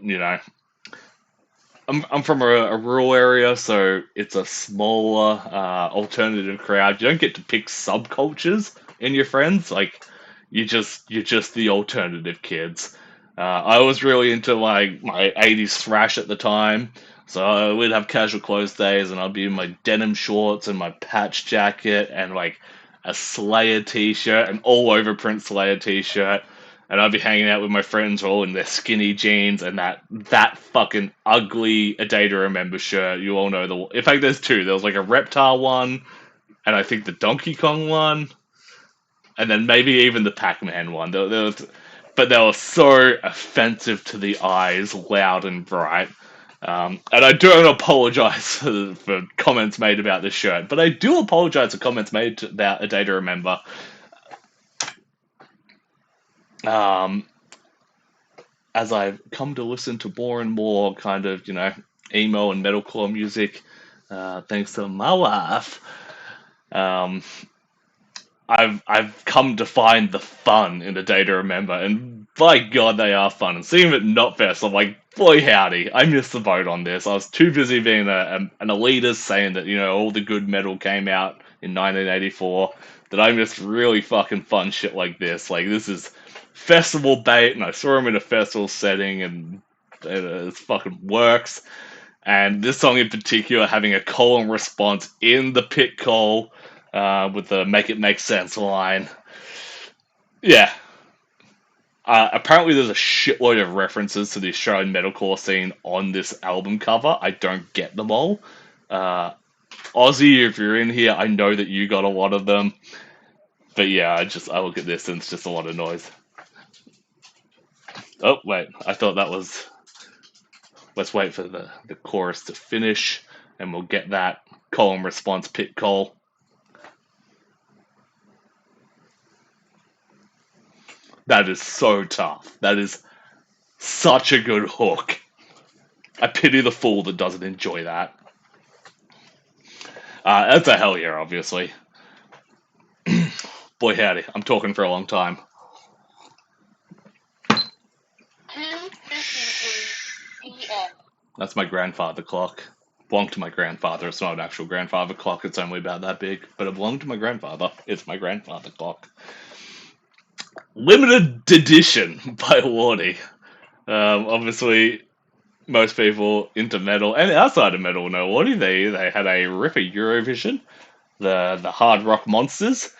I'm from a rural area, so it's a smaller alternative crowd. You don't get to pick subcultures in your friends. Like you're just the alternative kids. I was really into like my '80s thrash at the time, so we'd have casual clothes days, and I'd be in my denim shorts and my patch jacket and like a Slayer t-shirt, an all over print Slayer t-shirt, and I'd be hanging out with my friends all in their skinny jeans and that fucking ugly A Day to Remember shirt. You all know in fact, there's two. There was like a Reptile one, and I think the Donkey Kong one, and then maybe even the Pac-Man one. But they were so offensive to the eyes, loud and bright. And I don't apologize for comments made about this shirt, but I do apologize for comments made about A Day to Remember. Um, as I've come to listen to more and more kind of, emo and metalcore music, thanks to my wife, um, I've come to find the fun in A Day to Remember, and by God, they are fun. And seeing it not fest, I'm like, boy howdy, I missed the boat on this. I was too busy being an elitist, saying that all the good metal came out in 1984, that I missed really fucking fun shit like this. Like this is festival bait, and I saw him in a festival setting, and it fucking works. And this song in particular, having a call and response in the pit call with the "Make It Make Sense" line. Yeah. Apparently, there's a shitload of references to the Australian metalcore scene on this album cover. I don't get them all. Aussie, if you're in here, I know that you got a lot of them. But yeah, I look at this and it's just a lot of noise. Oh, wait, I thought that was... Let's wait for the chorus to finish, and we'll get that call and response pit call. That is so tough. That is such a good hook. I pity the fool that doesn't enjoy that. That's a hell yeah, obviously. Boy howdy, I'm talking for a long time. That's my grandfather clock. Belonged to my grandfather. It's not an actual grandfather clock. It's only about that big. But it belonged to my grandfather. It's my grandfather clock. Limited edition by Lordi. Obviously, most people into metal and outside of metal know Lordi. They had a ripper Eurovision, the hard rock monsters,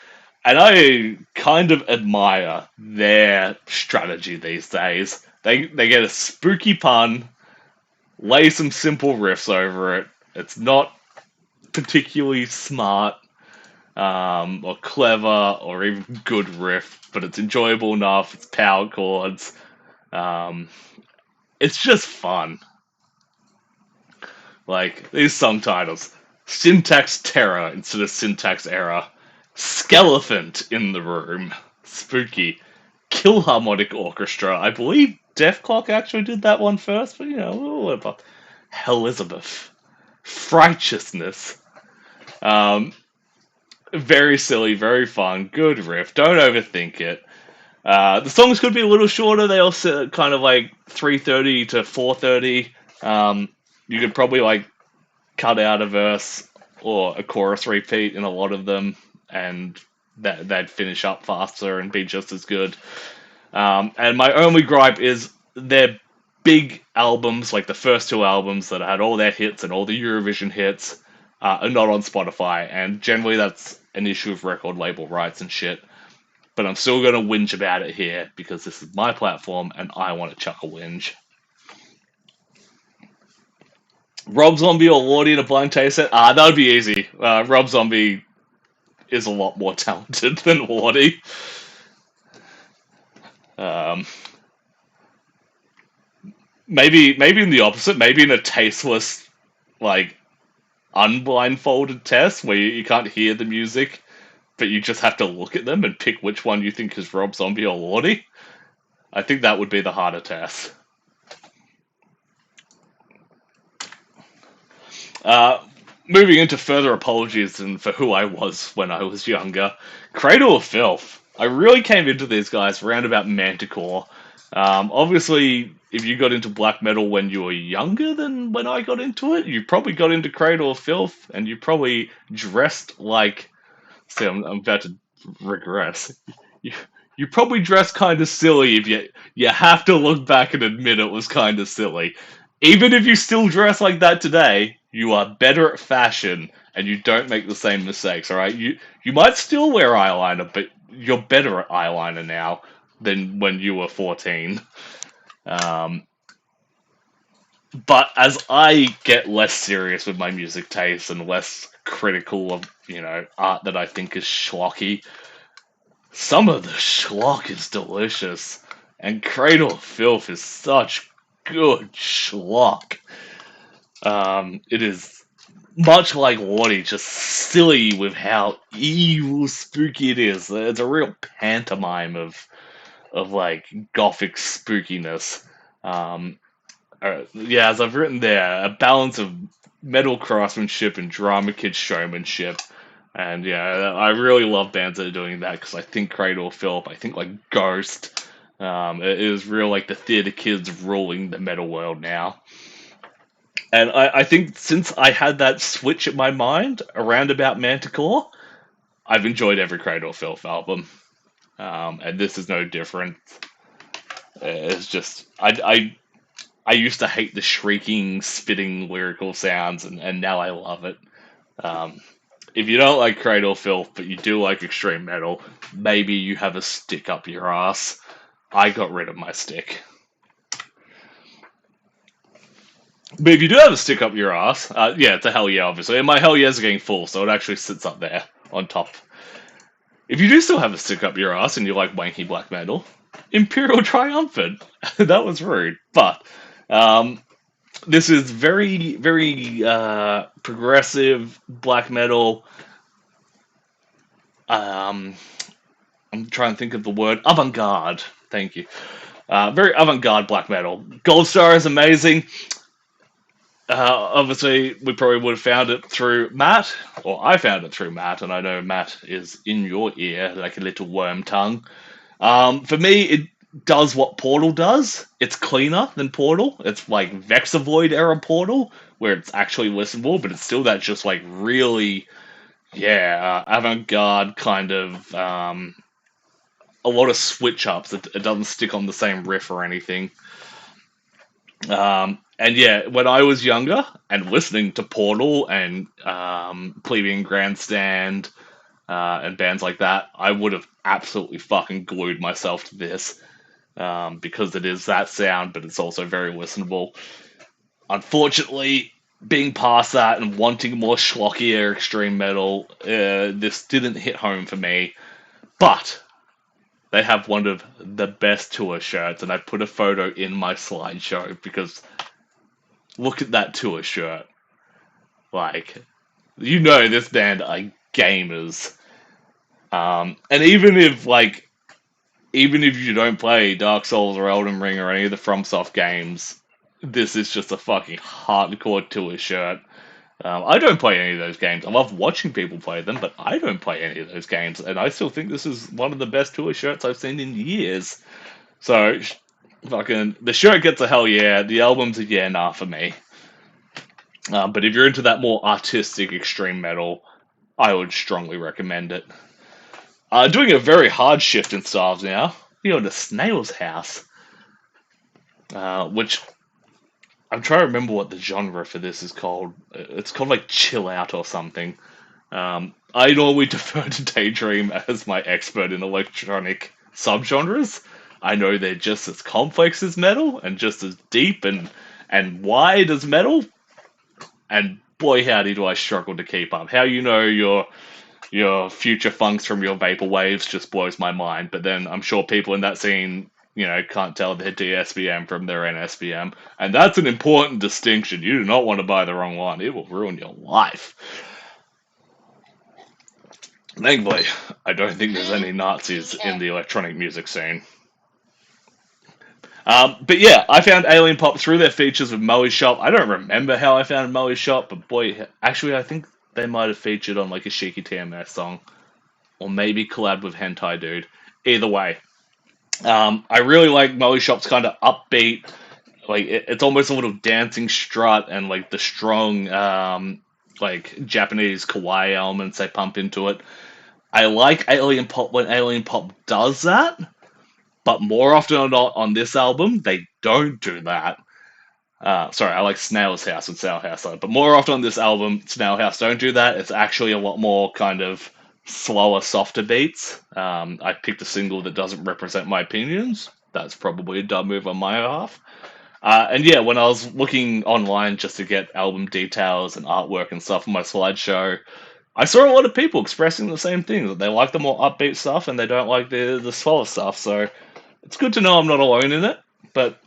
and I kind of admire their strategy these days. They get a spooky pun, lay some simple riffs over it. It's not particularly smart or clever or even good riff, but it's enjoyable enough. It's power chords. Um, it's just fun. Like these song titles: Syntax Terror instead of Syntax Error, Skelephant in the Room, Spooky, Kill Harmonic Orchestra. I believe Def Clock actually did that one first, but you know, whatever. Elizabeth, Frighteousness. Um, Very silly, very fun, good riff. Don't overthink it. The songs could be a little shorter. They also kind of like 3:30 to 4:30. You could probably like cut out a verse or a chorus repeat in a lot of them, and they'd finish up faster and be just as good. And my only gripe is their big albums, like the first two albums that had all their hits and all the Eurovision hits, are not on Spotify, and generally that's an issue of record label rights and shit. But I'm still going to whinge about it here because this is my platform and I want to chuck a whinge. Rob Zombie or Lordi in a blind taste set? That would be easy. Rob Zombie is a lot more talented than Lordi. Maybe in the opposite. Maybe in a tasteless, like, unblindfolded test where you can't hear the music, but you just have to look at them and pick which one you think is Rob Zombie or Lordi. I think that would be the harder test. Moving into further apologies and for who I was when I was younger, Cradle of Filth. I really came into these guys around about Manticore. Obviously, if you got into black metal when you were younger than when I got into it, you probably got into Cradle of Filth, and you probably dressed like... See, I'm about to regress. You, you probably dressed kind of silly if you have to look back and admit it was kind of silly. Even if you still dress like that today, you are better at fashion and you don't make the same mistakes, alright? You might still wear eyeliner, but you're better at eyeliner now than when you were 14. But as I get less serious with my music taste and less critical of, art that I think is schlocky, some of the schlock is delicious. And Cradle of Filth is such good schlock. It is much like Lordi, just silly with how evil spooky it is. It's a real pantomime of like gothic spookiness. As I've written there, a balance of metal craftsmanship and drama kid showmanship. And yeah, I really love bands that are doing that because I think Cradle of Filth, I think like Ghost, it is real like the theater kids ruling the metal world now. And I think since I had that switch in my mind around about Manticore, I've enjoyed every Cradle of Filth album. And this is no different. It's just, I used to hate the shrieking, spitting lyrical sounds, and now I love it. If you don't like Cradle of Filth, but you do like extreme metal, maybe you have a stick up your ass. I got rid of my stick. But if you do have a stick up your ass, it's a hell yeah, obviously. And my hell yeahs are getting full, so it actually sits up there on top. If you do still have a stick up your ass and you like wanky black metal, Imperial Triumphant. That was rude, but um, this is very, very progressive black metal. Um, I'm trying to think of the word avant-garde. Thank you. Very avant-garde black metal. Gold Star is amazing. Obviously, we probably would have found it through Matt, or I found it through Matt, and I know Matt is in your ear like a little worm tongue. For me, it does what Portal does. It's cleaner than Portal. It's like Vexavoid era Portal, where it's actually listenable, but it's still that just like really, yeah, avant-garde kind of a lot of switch ups. It doesn't stick on the same riff or anything. And yeah, when I was younger and listening to Portal and Plebeian Grandstand and bands like that, I would have absolutely fucking glued myself to this because it is that sound, but it's also very listenable. Unfortunately, being past that and wanting more schlockier extreme metal, this didn't hit home for me. But they have one of the best tour shirts, and I put a photo in my slideshow because look at that tour shirt. Like, you know, this band are gamers. And even if you don't play Dark Souls or Elden Ring or any of the FromSoft games, this is just a fucking hardcore tour shirt. I don't play any of those games. I love watching people play them, but I don't play any of those games, and I still think this is one of the best tour shirts I've seen in years. So, fucking, the shirt gets a hell yeah. The album's a yeah nah for me. But if you're into that more artistic extreme metal, I would strongly recommend it. Doing a very hard shift in styles now. You know, the Snail's House, which I'm trying to remember what the genre for this is called. It's called like chill out or something. I normally defer to Daydream as my expert in electronic subgenres. I know they're just as complex as metal and just as deep and wide as metal. And boy, howdy, do I struggle to keep up. How you know your future funks from your vapor waves just blows my mind. But then I'm sure people in that scene, you know, can't tell their DSBM from their NSBM, and that's an important distinction. You do not want to buy the wrong one; it will ruin your life. Thankfully, I don't think there's any Nazis in the electronic music scene. But yeah, I found Alien Pop through their features with Moe's Shop. I don't remember how I found Moe's Shop, but boy, actually, I think they might have featured on like a Shiki TMS song, or maybe collab with Hentai Dude. Either way, I really like Moe's Shop's kind of upbeat. Like it's almost a little dancing strut and like the strong like Japanese kawaii elements they pump into it. I like Alien Pop when Alien Pop does that, but more often than not on this album, they don't do that. Sorry, I like Snail's House and Snail House, but more often on this album, Snail House don't do that. It's actually a lot more kind of slower, softer beats. I picked a single that doesn't represent my opinions. That's probably a dumb move on my behalf. And yeah, when I was looking online just to get album details and artwork and stuff for my slideshow, I saw a lot of people expressing the same thing that they like the more upbeat stuff and they don't like the slower stuff. So it's good to know I'm not alone in it. But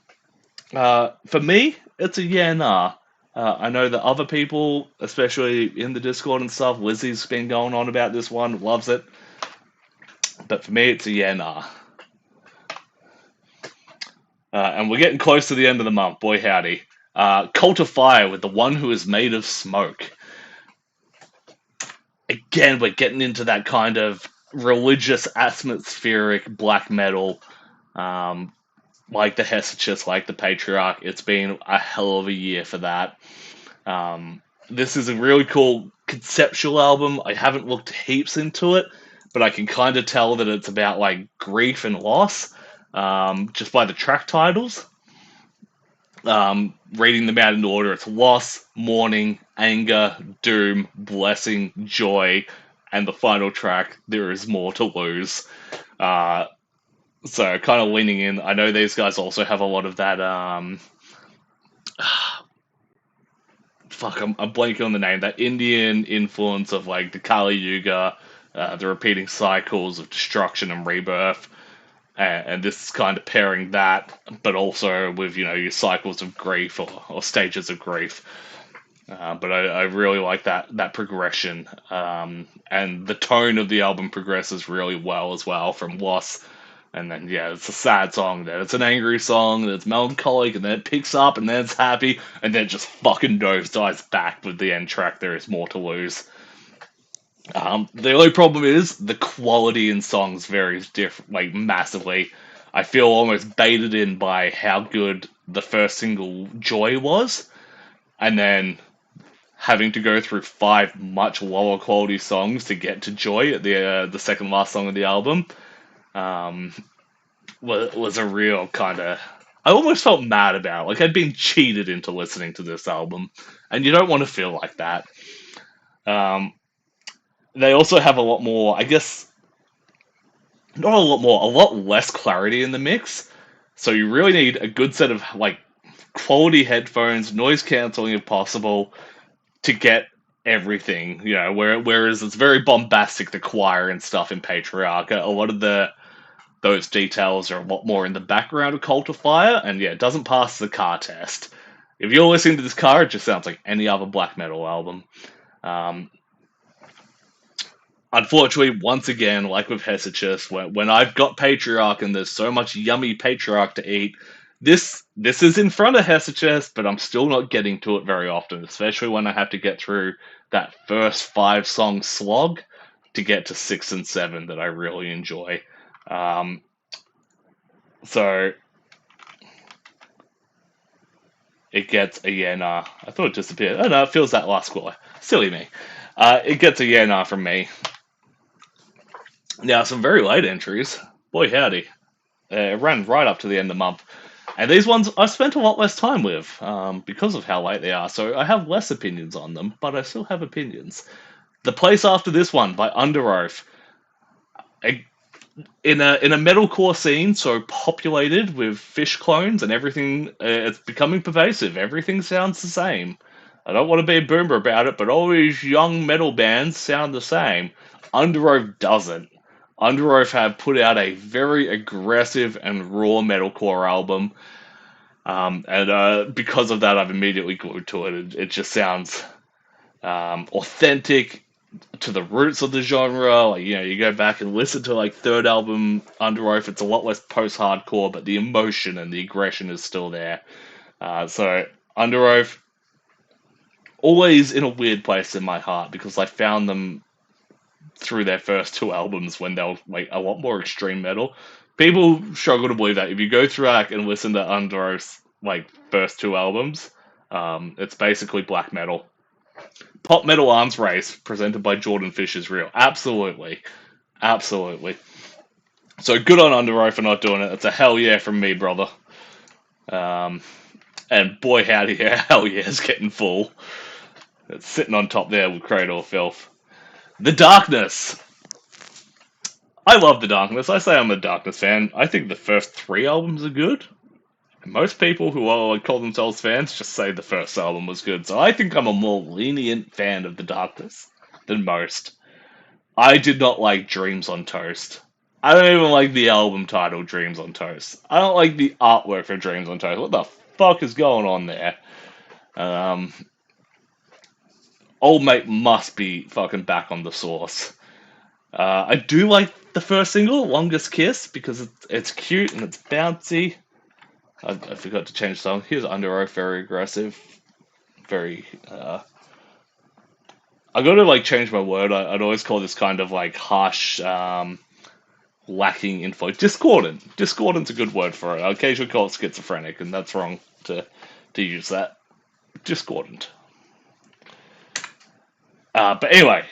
for me, it's a yeah nah. I know that other people, especially in the Discord and stuff, Lizzie's been going on about this one, loves it. But for me, it's a yeah nah. And we're getting close to the end of the month, boy howdy. Cult of Fire with the one who is made of smoke. Again, we're getting into that kind of religious atmospheric black metal, um, like the Hesychast, like the Patriarkh. It's been a hell of a year for that. This is a really cool conceptual album. I haven't looked heaps into it, but I can kind of tell that it's about like grief and loss, just by the track titles. Reading them out in order, it's loss, mourning, anger, doom, blessing, joy, and the final track, there is more to lose. Uh, so kind of leaning in. I know these guys also have a lot of that. Fuck, I'm blanking on the name. That Indian influence of like the Kali Yuga, the repeating cycles of destruction and rebirth. and this is kind of pairing that, but also with your cycles of grief or stages of grief. But I really like that progression, and the tone of the album progresses really well as well from Loss, and then it's a sad song, then it's an angry song, then it's melancholic, and then it picks up, and then it's happy, and then it just fucking nosedives back with the end track. There is more to lose. The only problem is the quality in songs varies like massively. I feel almost baited in by how good the first single Joy was, and then having to go through 5 much lower quality songs to get to Joy at the second last song of the album. Um, was a real kind of. I almost felt mad about it. Like I'd been cheated into listening to this album, and you don't want to feel like that. Um, they also have a lot more, I guess, not a lot more, a lot less clarity in the mix. So you really need a good set of like quality headphones, noise canceling if possible, to get everything. Whereas it's very bombastic, the choir and stuff in Patriarkh. A lot of those details are a lot more in the background of Cult of Fire, and it doesn't pass the car test. If you're listening to this car, it just sounds like any other black metal album. Um, Unfortunately, once again, like with Hesychast, when I've got Patriarkh and there's so much yummy Patriarkh to eat, this is in front of Hesychast, but I'm still not getting to it very often, especially when I have to get through that first 5-song slog to get to 6 and 7 that I really enjoy. So it gets a nah. I thought it disappeared. Oh no, it feels that last score. Silly me. It gets a nah from me. Now, some very late entries. Boy, howdy. It ran right up to the end of the month. And these ones I spent a lot less time with because of how late they are, so I have less opinions on them, but I still have opinions. The place after this one by Underoath. In a metalcore scene so populated with fish clones and everything, it's becoming pervasive. Everything sounds the same. I don't want to be a boomer about it, but all these young metal bands sound the same. Underoath doesn't. Underoath have put out a very aggressive and raw metalcore album, and because of that, I've immediately glued to it. It just sounds authentic to the roots of the genre. Like, you go back and listen to like third album Underoath, it's a lot less post-hardcore, but the emotion and the aggression is still there. So Underoath, always in a weird place in my heart because I found them through their first 2 albums when they were like a lot more extreme metal. People struggle to believe that if you go through and listen to Underoath's like first 2 albums, it's basically black metal. Pop Metal Arms Race, presented by Jordan Fish, is real. Absolutely. Absolutely. So good on Underoath for not doing it. It's a hell yeah from me, brother. And boy, howdy, hell yeah, it's getting full. It's sitting on top there with Cradle of Filth. The Darkness. I love The Darkness. I say I'm a Darkness fan. I think the first 3 albums are good. Most people who call themselves fans just say the first album was good, so I think I'm a more lenient fan of The Darkness than most. I did not like Dreams on Toast. I don't even like the album title Dreams on Toast. I don't like the artwork for Dreams on Toast. What the fuck is going on there? Old mate must be fucking back on the sauce. I do like the first single, Longest Kiss, because it's cute and it's bouncy. I forgot to change the song. Here's Underoath, very aggressive. Very, I gotta like change my word. I'd always call this kind of like harsh, lacking info. Discordant. Discordant's a good word for it. I occasionally call it schizophrenic, and that's wrong to use that. Discordant. But anyway,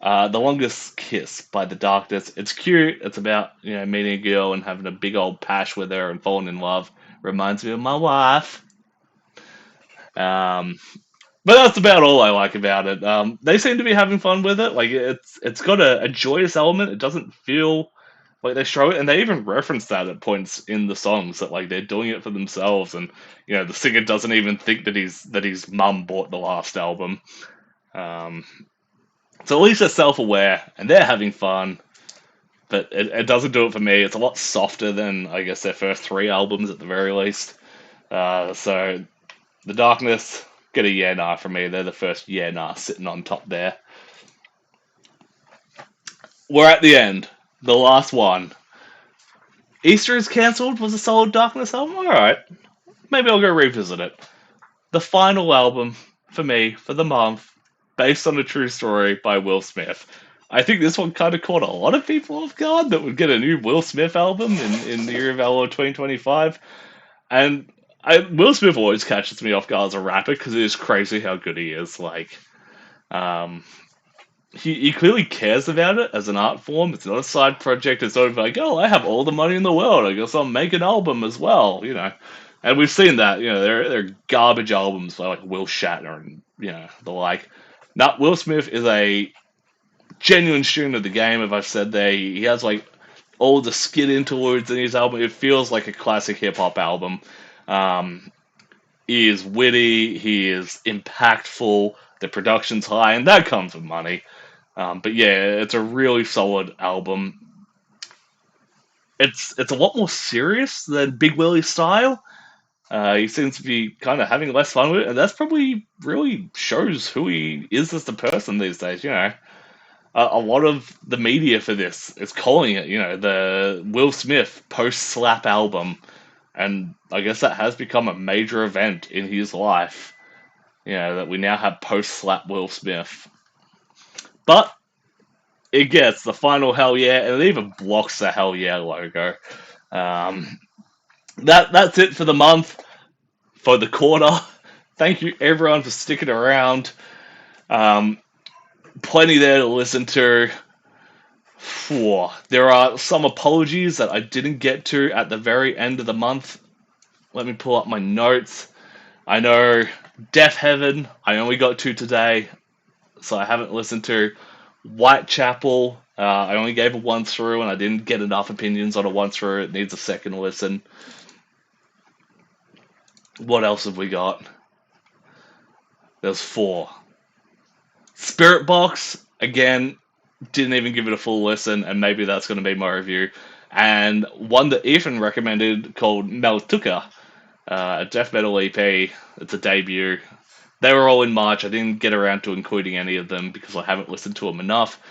The Longest Kiss by The Darkness. It's cute. It's about, meeting a girl and having a big old pash with her and falling in love. Reminds me of my wife. But that's about all I like about it. They seem to be having fun with it. Like it's got a joyous element. It doesn't feel like they show it, and they even reference that at points in the songs that like they're doing it for themselves, and the singer doesn't even think that his mum bought the last album. So at least they're self-aware and they're having fun. but it doesn't do it for me. It's a lot softer than, I guess, their first three albums at the very least. So the Darkness get a yeah nah from me. They're the first yeah nah sitting on top there. We're at the end. The last one. Easter is cancelled was a solid Darkness album. All right, maybe I'll go revisit it. The final album for me for the month, based on a true story by Will Smith. I think this one kind of caught a lot of people off guard that would get a new Will Smith album in the year of our Lord 2025. And Will Smith always catches me off guard as a rapper because it is crazy how good he is. Like, um, he clearly cares about it as an art form. It's not a side project. It's not like, oh, I have all the money in the world. I guess I'll make an album as well, you know. And we've seen that, you know, they're garbage albums by like Will Shatner and you know the like. Now Will Smith is a genuine student of the game. As I've said there, he has like all the skid interludes in his album. It feels like a classic hip hop album. Um, he is witty. He is impactful. The production's high, and that comes with money. But yeah, it's a really solid album. It's a lot more serious than Big Willie's style. He seems to be kind of having less fun with it, and that's probably really shows who he is as a person these days. You know, a lot of the media for this is calling it, you know, the Will Smith post-slap album, and I guess that has become a major event in his life. You know, that we now have post-slap Will Smith, but it gets the final hell yeah, and it even blocks the hell yeah logo. Um, that's it for the month, for the quarter. Thank you everyone for sticking around. Um, Plenty there to listen to. There are some apologies that I didn't get to at the very end of the month. Let me pull up my notes. I know Death Heaven, I only got to today, so I haven't listened to. Whitechapel, I only gave a one through and I didn't get enough opinions on a one through. It needs a second listen. What else have we got? There's 4. Spirit Box, again, didn't even give it a full listen, and maybe that's going to be my review. And one that Ethan recommended called Meltuka, a death metal EP. It's a debut. They were all in March. I didn't get around to including any of them because I haven't listened to them enough.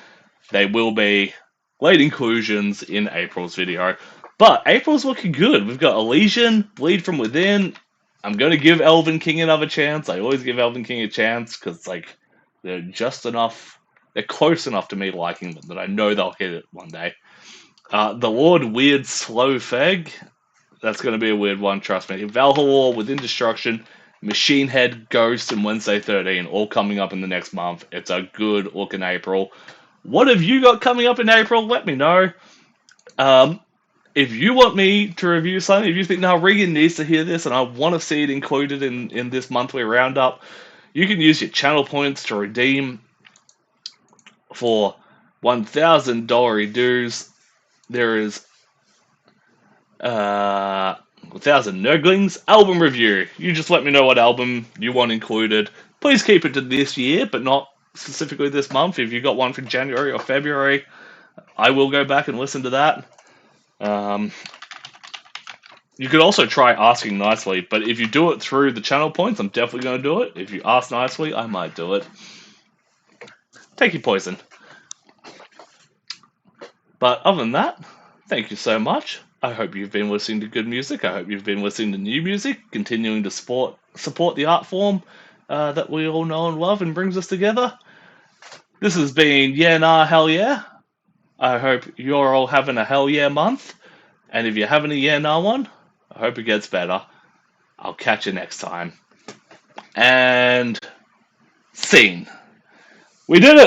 They will be late inclusions in April's video. But April's looking good. We've got Elysian, Bleed From Within. I'm going to give Elven King another chance. I always give Elven King a chance because like they're just enough. They're close enough to me liking them that I know they'll hit it one day. The Lord Weird Slow Feg. That's going to be a weird one, trust me. Valhalla, Within Destruction, Machine Head, Ghost, and Wednesday 13, all coming up in the next month. It's a good look in April. What have you got coming up in April? Let me know. If you want me to review something, if you think, now Regan needs to hear this and I want to see it included in this monthly roundup, you can use your channel points to redeem for $1,000 dues. There is 1,000 Nurglings album review. You just let me know what album you want included. Please keep it to this year, but not specifically this month. If you got one for January or February, I will go back and listen to that. You could also try asking nicely, but if you do it through the channel points, I'm definitely going to do it. If you ask nicely, I might do it. Take your poison. But other than that, thank you so much. I hope you've been listening to good music. I hope you've been listening to new music, continuing to support the art form that we all know and love and brings us together. This has been Yeah Nah Hell Yeah. I hope you're all having a hell yeah month. And if you're having a yeah nah one, I hope it gets better. I'll catch you next time. And scene. We did it!